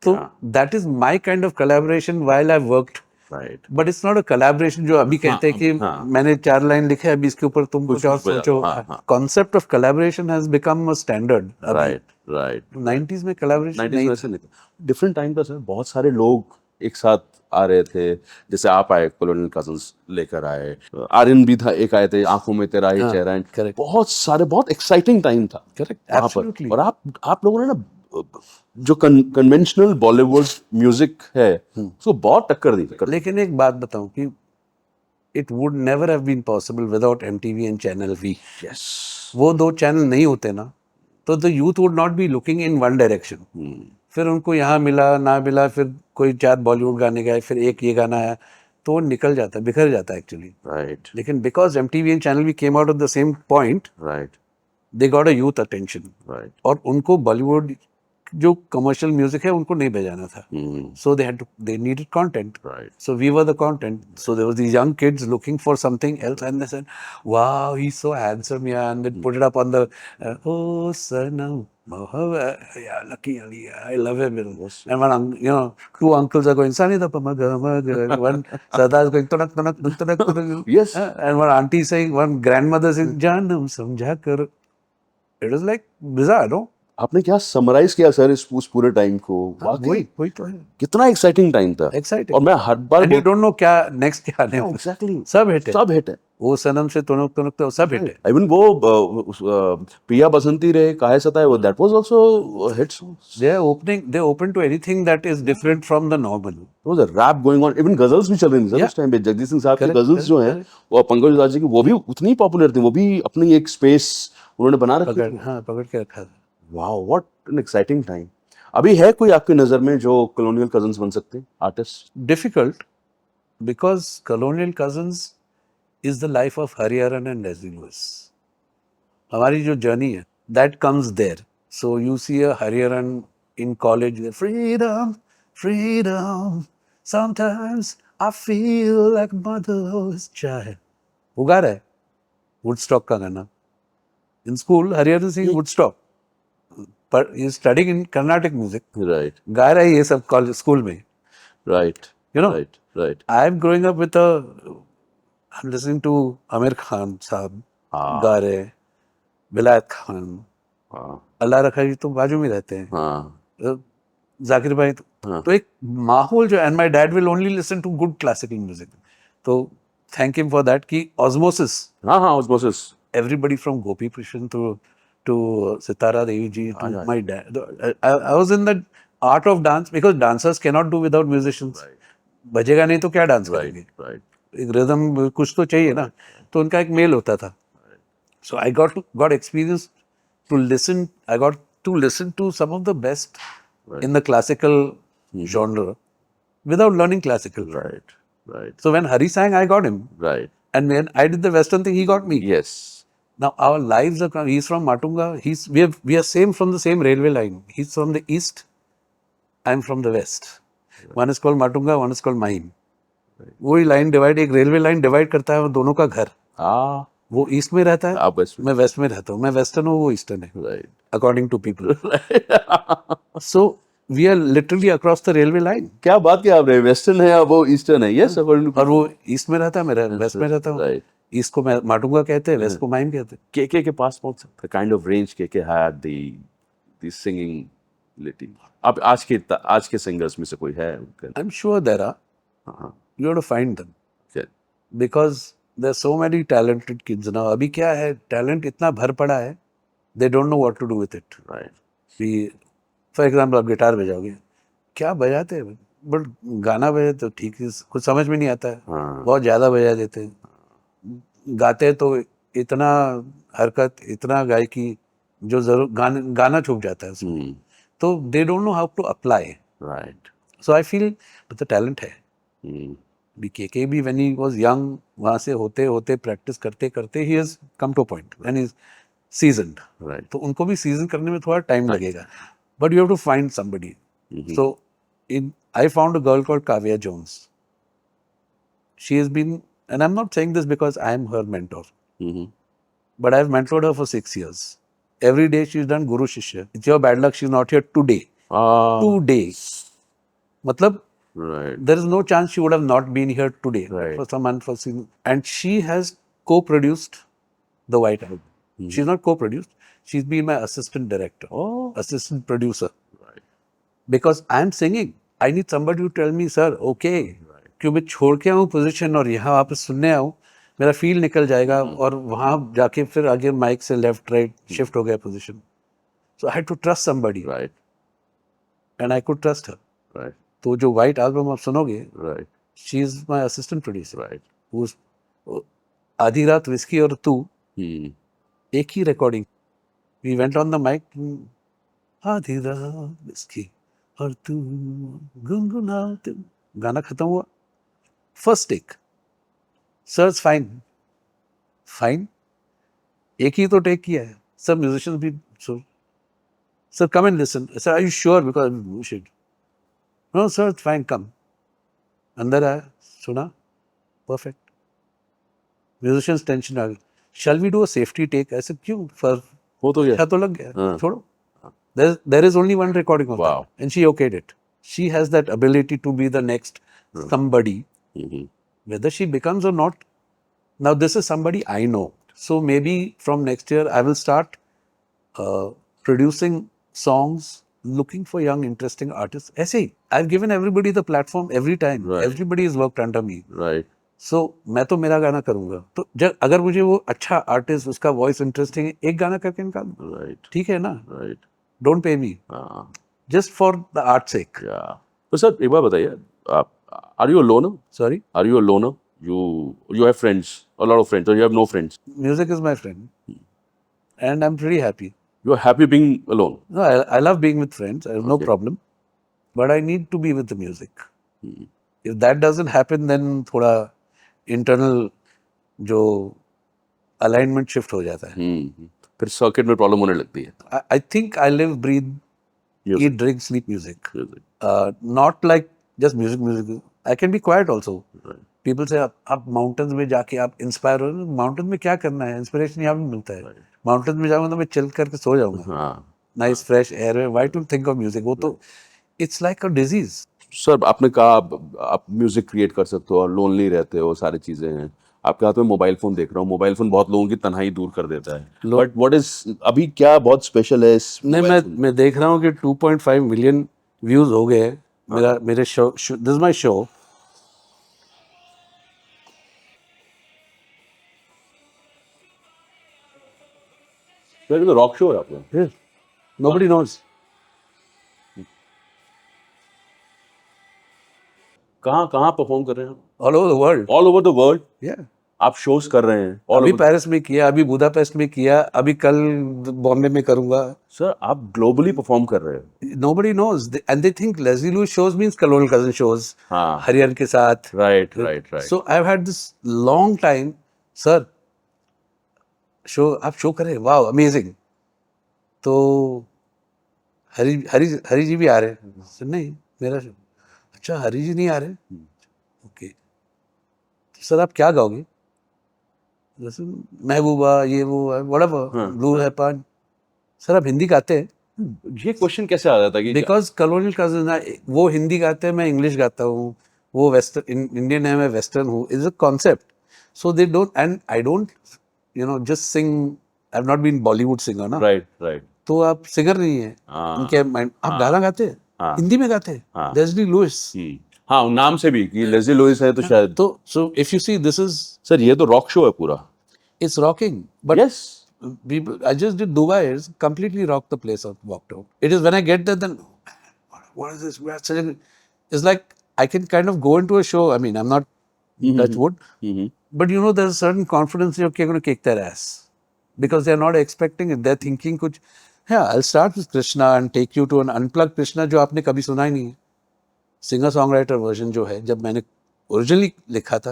तो that is my kind of collaboration while I worked. Right. But it's not a collaboration जो अभी कहते हैं कि मैंने 4 लाइन लिखे अभी इसके ऊपर तुम कुछ और सोचो. Concept of collaboration has become a standard. Right. Right. 90s में कोलैबोरेशन नहीं था. डिफरेंट टाइम था सर. बहुत सारे लोग एक साथ आ रहे थे. जैसे आप आए, कॉलोनियल कजन्स लेकर आए, आर्यन भी था, एक आए थे, आंखों में तेरा ही चेहरा. correct. बहुत सारे, बहुत एक्साइटिंग टाइम था. करेक्ट, वहाँ पर. एब्सोल्युटली. और आप लोगों ने ना जो कन्वेंशनल बॉलीवुड म्यूजिक है उसको बहुत टक्कर दी. लेकिन एक बात बताऊं कि it would never have been possible without MTV and channel V. Yes. वो 2 चैनल नहीं होते ना तो the youth would not be looking in one direction. फिर उनको यहाँ मिला ना मिला, फिर कोई 4 बॉलीवुड गाने गाए, फिर एक ये गाना आया, तो वो निकल जाता है, बिखर जाता है एक्चुअली. राइट. लेकिन because MTV and channel V came out of the same point, right. They got a youth attention. Right. और उनको बॉलीवुड जो कमर्शियल म्यूजिक है उनको नहीं बजाना था. So they needed content. Right. So we were the content. So there was these young kids looking for something else, and they said, "Wow, he's so handsome, yeah." And they put it up on the oh Sanam, yeah, Lucky Ali, I love him. And one, 2 uncles are going Sani da pa ma ga ma ga. One Sardar is going tunak tunak tunak tunak. Yes. And one auntie saying, one grandmother saying, "Janam samjha kar." It was like bizarre, no? आपने क्या summarise किया sir इस उस पूरे time को, वाकई वही तो है, कितना एक्साइटिंग टाइम था। एक्साइटिंग। और मैं हर बार एंड यू डोंट नो क्या नेक्स्ट क्या आने वाला है। एग्जैक्टली सब हिट है, सब हिट है। वो सनम से तुनक तुनक तो सब हिट है। इवन वो पिया बसंती रे काहे सताए, वो that was also hit song. They open to anything that is different from the normal. There was a rap going on, even ghazals भी चल रही थी सर Yeah. उस टाइम पे। जगदीश सिंह साहब की Correct, गजल्स जो हैं correct. वो पंकज उधास जी की, वो भी उतनी पॉपुलर थी, वो भी अपनी एक स्पेस उन्होंने बना रखी थी। पकड़ के रखा था। Wow what an exciting time. अभी है कोई आपकी नजर में जो कॉलोनियल कजन्स बन सकते हैं artist? Difficult because Colonial Cousins is the life of Hariharan and Leslie Lewis. हमारी जो जर्नी है, that comes there. So you see a Hariharan in college, freedom, freedom. Sometimes I feel like mother's child. वो गा रहा है Woodstock का गाना. In school, Hariharan sing Woodstock. But he is studying in Carnatic music. Right गा रहा है ये सब कॉलेज स्कूल में. Right You know, right right. I'm growing up with I'm listening to Amir Khan साहब गा रहे हैं, विलायत खान, हाँ अल्लाह रखा जी तो बाजू में रहते हैं, हाँ जाकिर भाई तो एक माहौल जो, and my dad will only listen to good classical music, तो थैंक हिम फॉर दैट कि ऑस्मोसिस, हाँ हाँ osmosis. everybody from Gopi Krishan to Sitara Devi ji to my dad. I was in the art of dance because dancers cannot do without musicians. बजेगा नहीं तो क्या dance करेंगे, right एक rhythm कुछ तो चाहिए ना, तो उनका एक मेल होता था. So I got experience to listen. I got to listen to some of the best in the classical genre without learning classical. Right right So when Hari sang, I got him, right. and when I did the Western thing, he got me. Yes Now our lives are. He's from Matunga. We are same from the same railway line. He's from the east. I'm from the west. One is called Matunga. One is called Mahim. वही line divide, एक railway line divide करता है वो दोनों का घर. हाँ वो ईस्ट में रहता है, आप वेस्ट में। मैं वेस्ट में रहता हूँ. मैं वेस्टर्न हूँ, वो ईस्टर्न है, right according to people. So we are literally across the railway line. क्या बात किया आपने, वेस्टर्न है या वो ईस्टर्न है? Yes according to. और वो ईस्ट में रहता है, मैं वेस्ट में रहता हूँ. राइट। ईस्ट को माटुंगा कहते हैं, वेस्ट को माइम कहते हैं. के पास कौन सा काइंड ऑफ रेंज के हैड द सिंगिंग एबिलिटी? आप आज के सिंगर्स में से कोई है? I am sure there are. हाँ you have to find them because there are so many talented kids now. अभी क्या है, टैलेंट इतना भर पड़ा है, they don't know what to do with it. Right. For example आप गिटार बजाओगे, क्या बजाते हैं, बट गाना बजाते तो ठीक है, कुछ समझ में नहीं आता है, हाँ बहुत ज़्यादा बजा देते हैं. गाते हैं तो इतना हरकत, इतना गायकी जो जरूर गाना छूट जाता है उसमें. तो they don't know how to apply. Right. So I feel the talent है. के भी व्हेन ही वाज यंग, वहाँ से होते होते प्रैक्टिस करते करते ही has come to point and is seasoned. Right. तो उनको भी सीजन करने में थोड़ा टाइम लगेगा, but you have to find somebody. So I found a girl called Kavya Jones. She has been, and I'm not saying this because I am her mentor, but I've mentored her for 6 years. Every day she's done Guru Shishya. It's your bad luck she's not here today. Today. Matlab, Right. there is no chance she would have not been here today. Right. For some unforeseen. And she has co-produced the White Album. She's not co-produced. She's been my assistant director, assistant producer. Right. Because I'm singing. I need somebody to tell me, sir, okay. क्यों मैं छोड़ के आऊँ position और यहाँ वापस सुनने आऊँ, मेरा फील निकल जाएगा और वहाँ जाके फिर आगे माइक से लेफ्ट राइट शिफ्ट हो गया position. So I had to trust somebody Right. And I could trust her. Right. तो जो वाइट एल्बम आप सुनोगे, Right. She is my assistant producer. Right. आधी रात विस्की और तू, एक ही recording. We went on the mic, आधी रात विस्की और तू गुनगुनाते, गाना खत्म हुआ, first take. Sir fine fine, एक ही तो टेक किया है. सब म्यूजिशियंस भी, sir come and listen. Sir are you sure? Because shit. No sir fine, come. अंदर आया, सुना, परफेक्ट. म्यूजिशियंस टेंशन आ गई. Shall we do a safety take? ऐसे क्यों, फर हो तो गया. अच्छा तो लग गया, हाँ. छोड़ो. There is only one recording of Wow. that, and she okayed it. She has that ability to be the next somebody, whether she becomes or not. Now this is somebody I know, so maybe from next year I will start producing songs, looking for young, interesting artists. ऐसे ही, I've given everybody the platform every time. Right. Everybody has worked under me. Right. So मैं तो मेरा गाना करूंगा. तो जब अगर मुझे वो अच्छा आर्टिस्ट, उसका वॉइस इंटरेस्टिंग है, एक गाना करके निकाल दो. Right. ठीक है ना? Right. Don't pay me. हाँ. Just for the art's sake. Yeah. तो सर एक बार बताइए, आप are you a loner? Sorry? Are you a loner? You have friends, a lot of friends, or you have no friends? Music is my friend. And I'm pretty happy. You are happy being alone. No, I love being with friends. I have no Okay. problem. But I need to be with the music. If that doesn't happen, then थोड़ा internal जो alignment shift हो जाता है. फिर circuit में problem होने लगती है. I think I live, breathe, Music. eat, drink, sleep music. Music. Not like just music. I can be quiet also. Right. People say आप mountains में जाके आप inspire हो. Mountains में क्या करना है? Inspiration यहाँ भी मिलता है. Mountains में जाऊँगा तो मैं chill करके सो जाऊँगा. हाँ. Nice fresh air में. Why to think of music? वो तो it's like a disease. Sir आपने कहा आप म्यूजिक क्रिएट कर सकते हो और लोनली रहते हो, सारी चीजें हैं. आपके हाथ में मोबाइल फोन देख रहा हूँ. मोबाइल फोन बहुत लोगों की तन्हाई दूर कर देता है. बट व्हाट इज अभी क्या बहुत स्पेशल है इस नहीं, मैं देख रहा हूँ कि 2.5 मिलियन व्यूज हो गए हैं मेरे show. This my show. Sir तो रॉक शो है आपका. Nobody knows. कहाँ कहाँ परफॉर्म कर रहे हैं? All over the world. All over the world. Yeah. आप शोज कर रहे हैं all अभी over- पेरिस में किया, अभी बुदापेस्ट में किया, अभी कल बॉम्बे में करूंगा. सर आप ग्लोबली परफॉर्म कर रहे हो. Nobody knows. And they think Leslie Lewis shows means Colonial Cousin shows. हाँ. हरिहर के साथ. Right right right. So I've had this long time, sir. आप शो करें, वाह अमेजिंग. तो हरी जी भी आ रहे हैं. सर नहीं, मेरा शो. अच्छा, हरी जी नहीं आ रहे. ओके. तो सर आप क्या गाओगे? जैसे महबूबा, ये वो व्हाटएवर, ब्लू है पान. सर आप हिंदी गाते हैं? ये क्वेश्चन कैसे आ जाता है कि बिकॉज कॉलोनियल कजिन, वो हिंदी गाते हैं, मैं इंग्लिश गाता हूँ. वो वेस्टर्न इंडियन है, मैं वेस्टर्न हूँ. Is a concept. So they don't, and I don't just sing. I have not been Bollywood singer ना. Right right. तो आप सिंगर नहीं है. उनके माइंड आप गाना गाते हैं, हिंदी में गाते हैं. Leslie Lewis. हाँ, नाम से भी कि लेस्ली लुइस है तो शायद. तो so if you see this is, sir ये तो रॉक शो है पूरा. It's rocking. But yes. I just did Dubai. It's completely rocked the place out, walked out. It is when I get there, then what is this? We are such a, it's like I can kind of go into a show. I mean, I'm not touch wood, but there's a certain confidence you're going to kick their ass because they're not expecting it. They're thinking, कुछ, yeah, I'll start with Krishna and take you to an unplugged Krishna जो आपने कभी सुना ही नहीं है. Singer songwriter version जो है, जब मैंने originally लिखा था,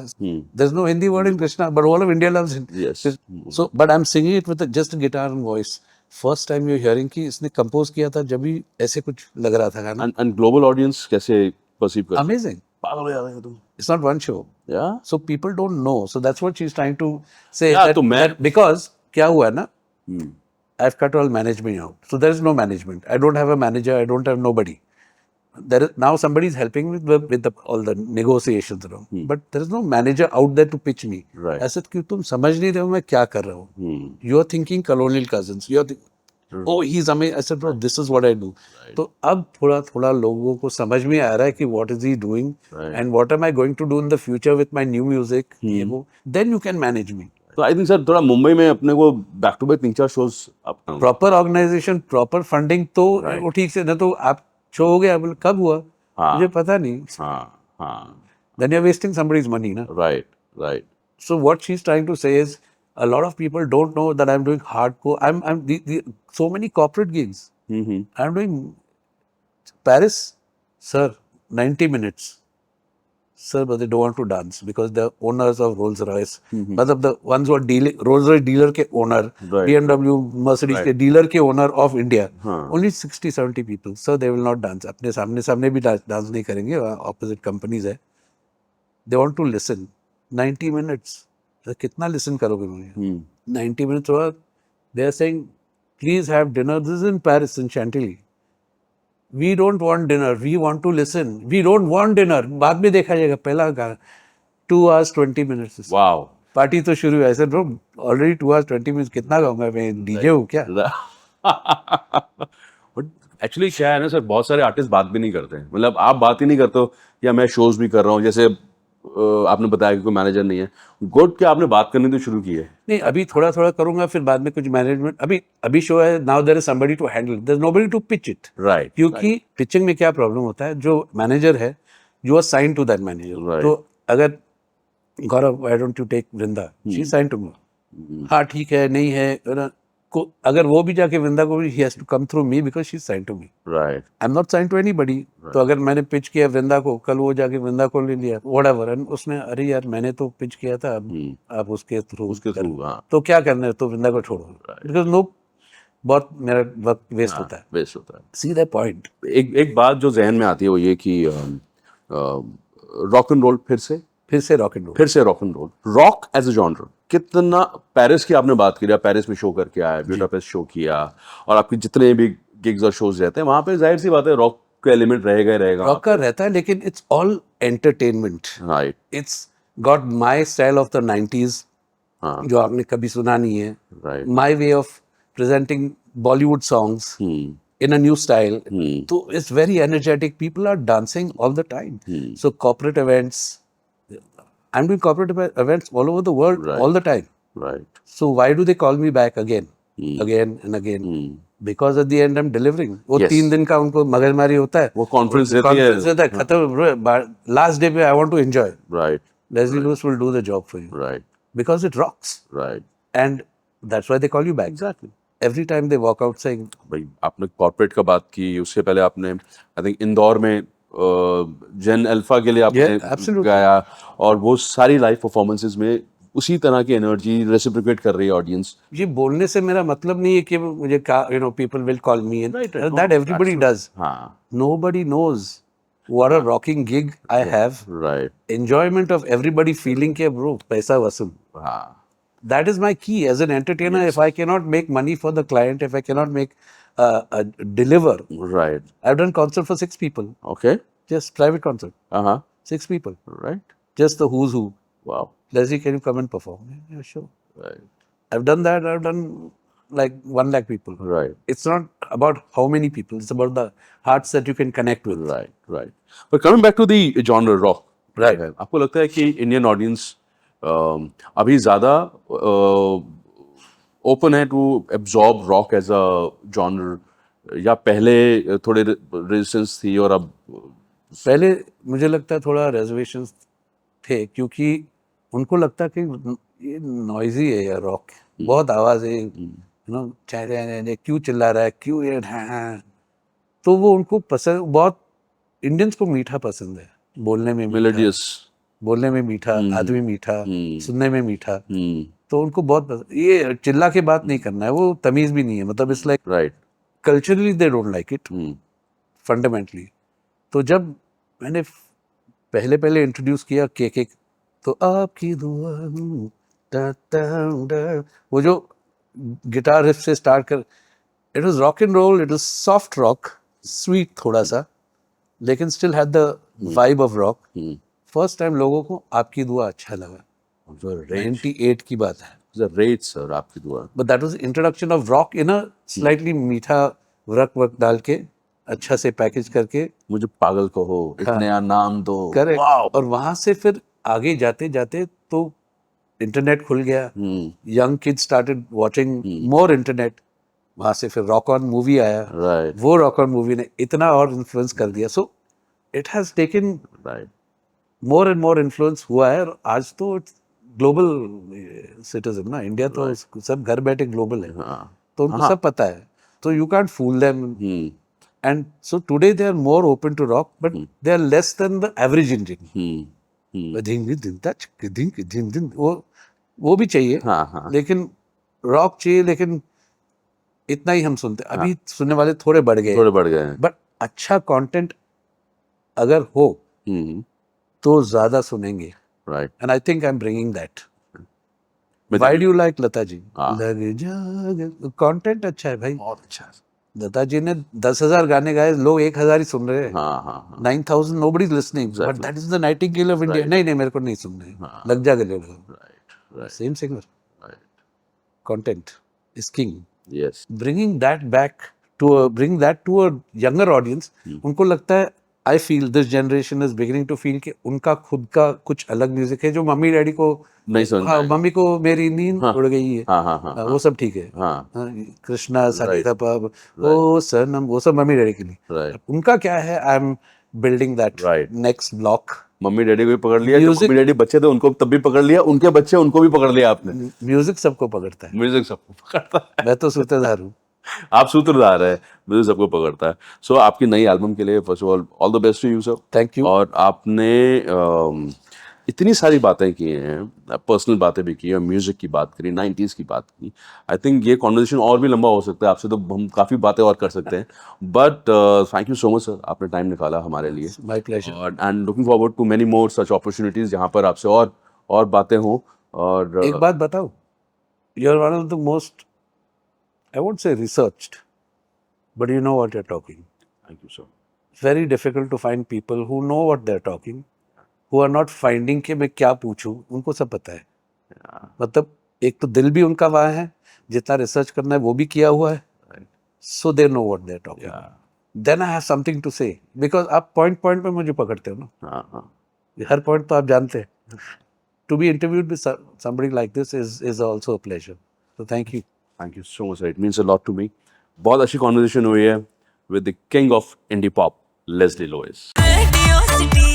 there's no Hindi word in Krishna, but all of India loves it. Yes. So, but I'm singing it with just a guitar and voice. First time you're hearing कि इसने compose किया था जब भी ऐसे कुछ लग रहा था गाना. And global audience कैसे perceive करते हैं? Amazing. पागल हो जाते हैं तुम. It's not one show. Yeah. So people don't know. So that's what she's trying to say. Yeah, that, तो मैं- that because क्या हुआ ना? I've cut all management out. So there is no management. I don't have a manager. I don't have nobody. There is now somebody is helping with all the negotiations around. But there is no manager out there to pitch me. Right. ऐसे कि तुम समझ नहीं रहे हो मैं क्या कर रहा हूँ. You are thinking colonial cousins. You are oh he's amazing. I said bro, this is what I do. तो अब थोड़ा थोड़ा लोगों को समझ में आ रहा है कि what is he doing and what am I going to do in the future with my new music. ये वो. Then you can manage me. तो आई थिंक सर थोड़ा मुंबई में अपने को बैक टू बैक 3-4 शोज अपना. प्रॉपर ऑर्गेनाइजेशन, प्रॉपर फंडिंग तो वो ठीक से. न तो आप शो हो गया, बोले कब हुआ मुझे पता नहीं. हाँ हाँ. Then you're wasting somebody's money, na. Right right. So what she's trying to say is a lot of people don't know that I'm doing hardcore. I'm so many corporate gigs. I'm doing Paris, sir, 90 minutes. Sir, but they don't want to dance because the owners of Rolls Royce, मतलब the ones who are dealing, Rolls Royce dealer के owner, Right. BMW, Mercedes के dealer के owner of India, only 60-70 people. So they will not dance. अपने सामने भी dance नहीं करेंगे. Opposite companies है. They want to listen. 90 minutes. कितना listen करोगे मुझे? 90 minutes बाद they are saying, please have dinner. This is in Paris, in Chantilly. We don't want dinner. We want to listen. We don't want dinner. बाद में देखा जाएगा. पहला गाना 2 hours 20 minutes. Wow. पार्टी तो शुरू है. I said, bro, already 2 hours 20 minutes. कितना गाऊंगा मैं? DJ हूँ क्या? बट एक्चुअली क्या है ना सर, बहुत सारे आर्टिस्ट बात भी नहीं करते हैं, मतलब आप बात ही नहीं करते हो, या मैं शोज भी कर रहा हूँ, जैसे आपने बताया कि कोई मैनेजर नहीं है, गुड कि आपने बात करनी तो शुरू की है। नहीं, अभी थोड़ा थोड़ा करूंगा, फिर बाद में कुछ मैनेजमेंट, अभी शो है, now there is somebody to handle, there is nobody to pitch it, right, क्योंकि पिचिंग में क्या प्रॉब्लम होता है, जो मैनेजर है, you are sign to that manager, Right. तो अगर Gaurav why don't you take Vrinda, she sign to me, हाँ ठीक है, नहीं है ना, अगर वो भी जाके वृंदा को भी, he has to come through me because she sign to me, right, I am not sign to anybody. तो अगर मैंने पिच किया वृंदा को, कल वो जाके वृंदा को ले लिया, व्हाटएवर, एंड उसने, अरे यार मैंने तो पिच किया था, अब आप उसके थ्रू हाँ, तो क्या करना है, तो वृंदा को छोड़ो, बिकॉज नो, बहुत मेरा वक्त वेस्ट होता है। बेस्ट होता है। See that point. एक बात जो जहन में आती है वो ये कि रॉक एंड रोल फिर से rock and roll, rock and roll, rock as a genre, कितना, पेरिस की आपने बात की, पेरिस में शो करके आया, ब्यूडापेस्ट शो किया, और आपके जितने भी गिग्स और शोज रहते हैं वहां पे, जाहिर सी बात है रॉक का एलिमेंट रहेगा ही रहेगा, रॉक का रहता है, लेकिन it's all entertainment, right, it's got my style of the 90s, हाँ, जो आपने कभी सुना नहीं है, right, my way of presenting Bollywood songs in a new style. So it's very energetic. People are dancing all the time. So corporate events, I'm doing corporate events all over the world all the time. Right, So why do they call me back again and again? Because at the end I'm delivering. वो Yes. 3 दिन का उनको मगजमारी होता है, वो conference रहती है, conference रहता है, खत्म, लास्ट डे पे I want to enjoy. Right, Leslie Lewis will do the job for you right, because it rocks, right, and that's why they call you back. Exactly. Every time they walk out saying, भाई आपने corporate का बात की, उससे पहले आपने I think Indore में जेन alpha के लिए आपने Yeah, absolutely. गाया, और वो सारी लाइव परफॉर्मेंसेज में उसी तरह की एनर्जी रेसिप्रोकेट कर रही है ऑडियंस। ये बोलने से मेरा मतलब नहीं है कि मुझे people will call me, that everybody does, हाँ, nobody knows what a rocking gig I have, right, enjoyment of everybody feeling के ब्रो पैसा वसूल, हाँ, that is my key as an entertainer. If I cannot make money for the client, if I cannot make deliver, right, I've done concert for 6 people, okay, just private concert, हाँ, 6 people, right, just the who's who. Wow, Leslie, can you come and perform? Yeah, sure. Right, I've done that. I've done like 1 lakh people. Right, It's not about how many people. It's about the hearts that you can connect with. Right, right. But coming back to the genre rock, Right. आपको लगता है कि Indian audience अभी ज़्यादा open है to absorb rock as a genre, या पहले थोड़े रेजिस्टेंस थी और अब? पहले मुझे लगता है थोड़ा रिजर्वेशंस थे, क्योंकि उनको लगता कि ये नॉइजी है यार, रॉक बहुत आवाज़ है, चाहे क्यों चिल्ला रहा है, क्यों ये हाँ, तो वो उनको पसंद, बहुत इंडियंस को मीठा पसंद है, बोलने में मीठा, मेलोडियस, बोलने में मीठा, आदमी मीठा, सुनने में मीठा, तो उनको बहुत पसंद, ये चिल्ला के बात नहीं करना है, वो तमीज़ भी नहीं है, मतलब it's like right, culturally they don't like it fundamentally. तो जब मैंने पहले इंट्रोड्यूस किया के, तो आपकी दुआ दा, दा, दा, वो जो गिटार रिफ से स्टार्ट कर, it was rock and roll, it was soft rock, sweet थोड़ा सा, लेकिन still had the vibe of rock. First time लोगों को आपकी दुआ अच्छा लगा, जो 98 की बात है, रेट सर आपकी दुआ, but that was introduction of rock in a slightly मीठा वर्क डाल के, अच्छा से पैकेज करके, मुझे पागल कहो, एक नया नाम दो, करेक्ट। और वहां से फिर आगे जाते जाते तो इंटरनेट खुल गया, यंग किड्स स्टार्टेड वाचिंग मोर इंटरनेट, वहां से फिर रॉक ऑन मूवी आया, राइट, वो रॉक ऑन मूवी ने इतना और इन्फ्लुएंस कर दिया, so it has taken right, more and more influence हुआ है, और आज तो ग्लोबल सिटीजन ना, इंडिया तो सब घर बैठे ग्लोबल है, तो उनको सब पता है, तो you can't fool them, and so today they are more open to rock, but they are less than the average Indian. वो भी चाहिए, लेकिन रॉक चाहिए, लेकिन इतना ही हम सुनते, अभी सुनने वाले थोड़े बढ़ गए हैं, बट अच्छा कंटेंट अगर हो तो ज्यादा सुनेंगे, right, and I think I am bringing that. Why do you like Lata ji? Content अच्छा है भाई, बहुत अच्छा है, लता जी ने 10,000 गाने गाए, लोग 1,000 ही सुन रहे हैं, 9,000 nobody is listening, but that is the nightingale of India. नहीं मेरे को नहीं सुनने, लग जा गले, same singer, content is king. Yes, Bringing that back bring that to a younger audience, उनको लगता है I feel this generation is beginning to feel कि उनका खुद का कुछ अलग म्यूजिक है जो मम्मी डैडी को नहीं समझ में हाँ आएगा। मम्मी को मेरी नींद उड़ गई है हाँ, हाँ, हाँ, वो सब ठीक है हाँ, कृष्णा सरिता पब ओ सनम वो सब मम्मी डैडी के लिए राइट। उनका क्या है I am building that Right. Next block mummy daddy को भी पकड़ लिया, जो Music- मम्मी डैडी बच्चे थे उनको तब भी पकड़ लिया, उनके बच्चे उनको भी पकड़ लिया आपने। म्यूजिक सबको पकड़ता है म्यूजिक सबको पकड़ता है। मैं तो सूत्रधार हूँ आप सूत्रधार है, म्यूजिक सबको पकड़ता है। सो आपकी नई एल्बम के लिए first of all the best to you sir. Thank you और आपने इतनी सारी बातें की हैं, पर्सनल बातें भी की हैं, म्यूजिक की बात करी, 90s की बात की। आई थिंक ये कॉन्वर्सेशन और भी लंबा हो सकता है, आपसे तो हम काफ़ी बातें और कर सकते हैं, but thank you so much sir, आपने टाइम निकाला हमारे लिए। माय प्लेजर और and looking forward to many more such opportunities जहाँ पर आपसे और बातें हों। और एक बात बताओ you are one of the most I won't say researched but you know what you are talking thank you sir. very difficult to find people who know what they're talking, who are not finding कि मैं क्या पूछूं, उनको सब पता है। मतलब एक तो दिल भी उनका वहाँ है, जितना रिसर्च करना है वो भी किया हुआ है, so they know what they're talking. Then I have something to say because आप point पे मुझे पकड़ते हो ना, हाँ, हर point तो आप जानते हैं। To be interviewed with somebody like this is also a pleasure. So thank you. Thank you so much sir, it means a lot to me. बहुत अच्छी कॉन्वर्सेशन हुई है with the king of indie pop Leslie Lewis. Radio City.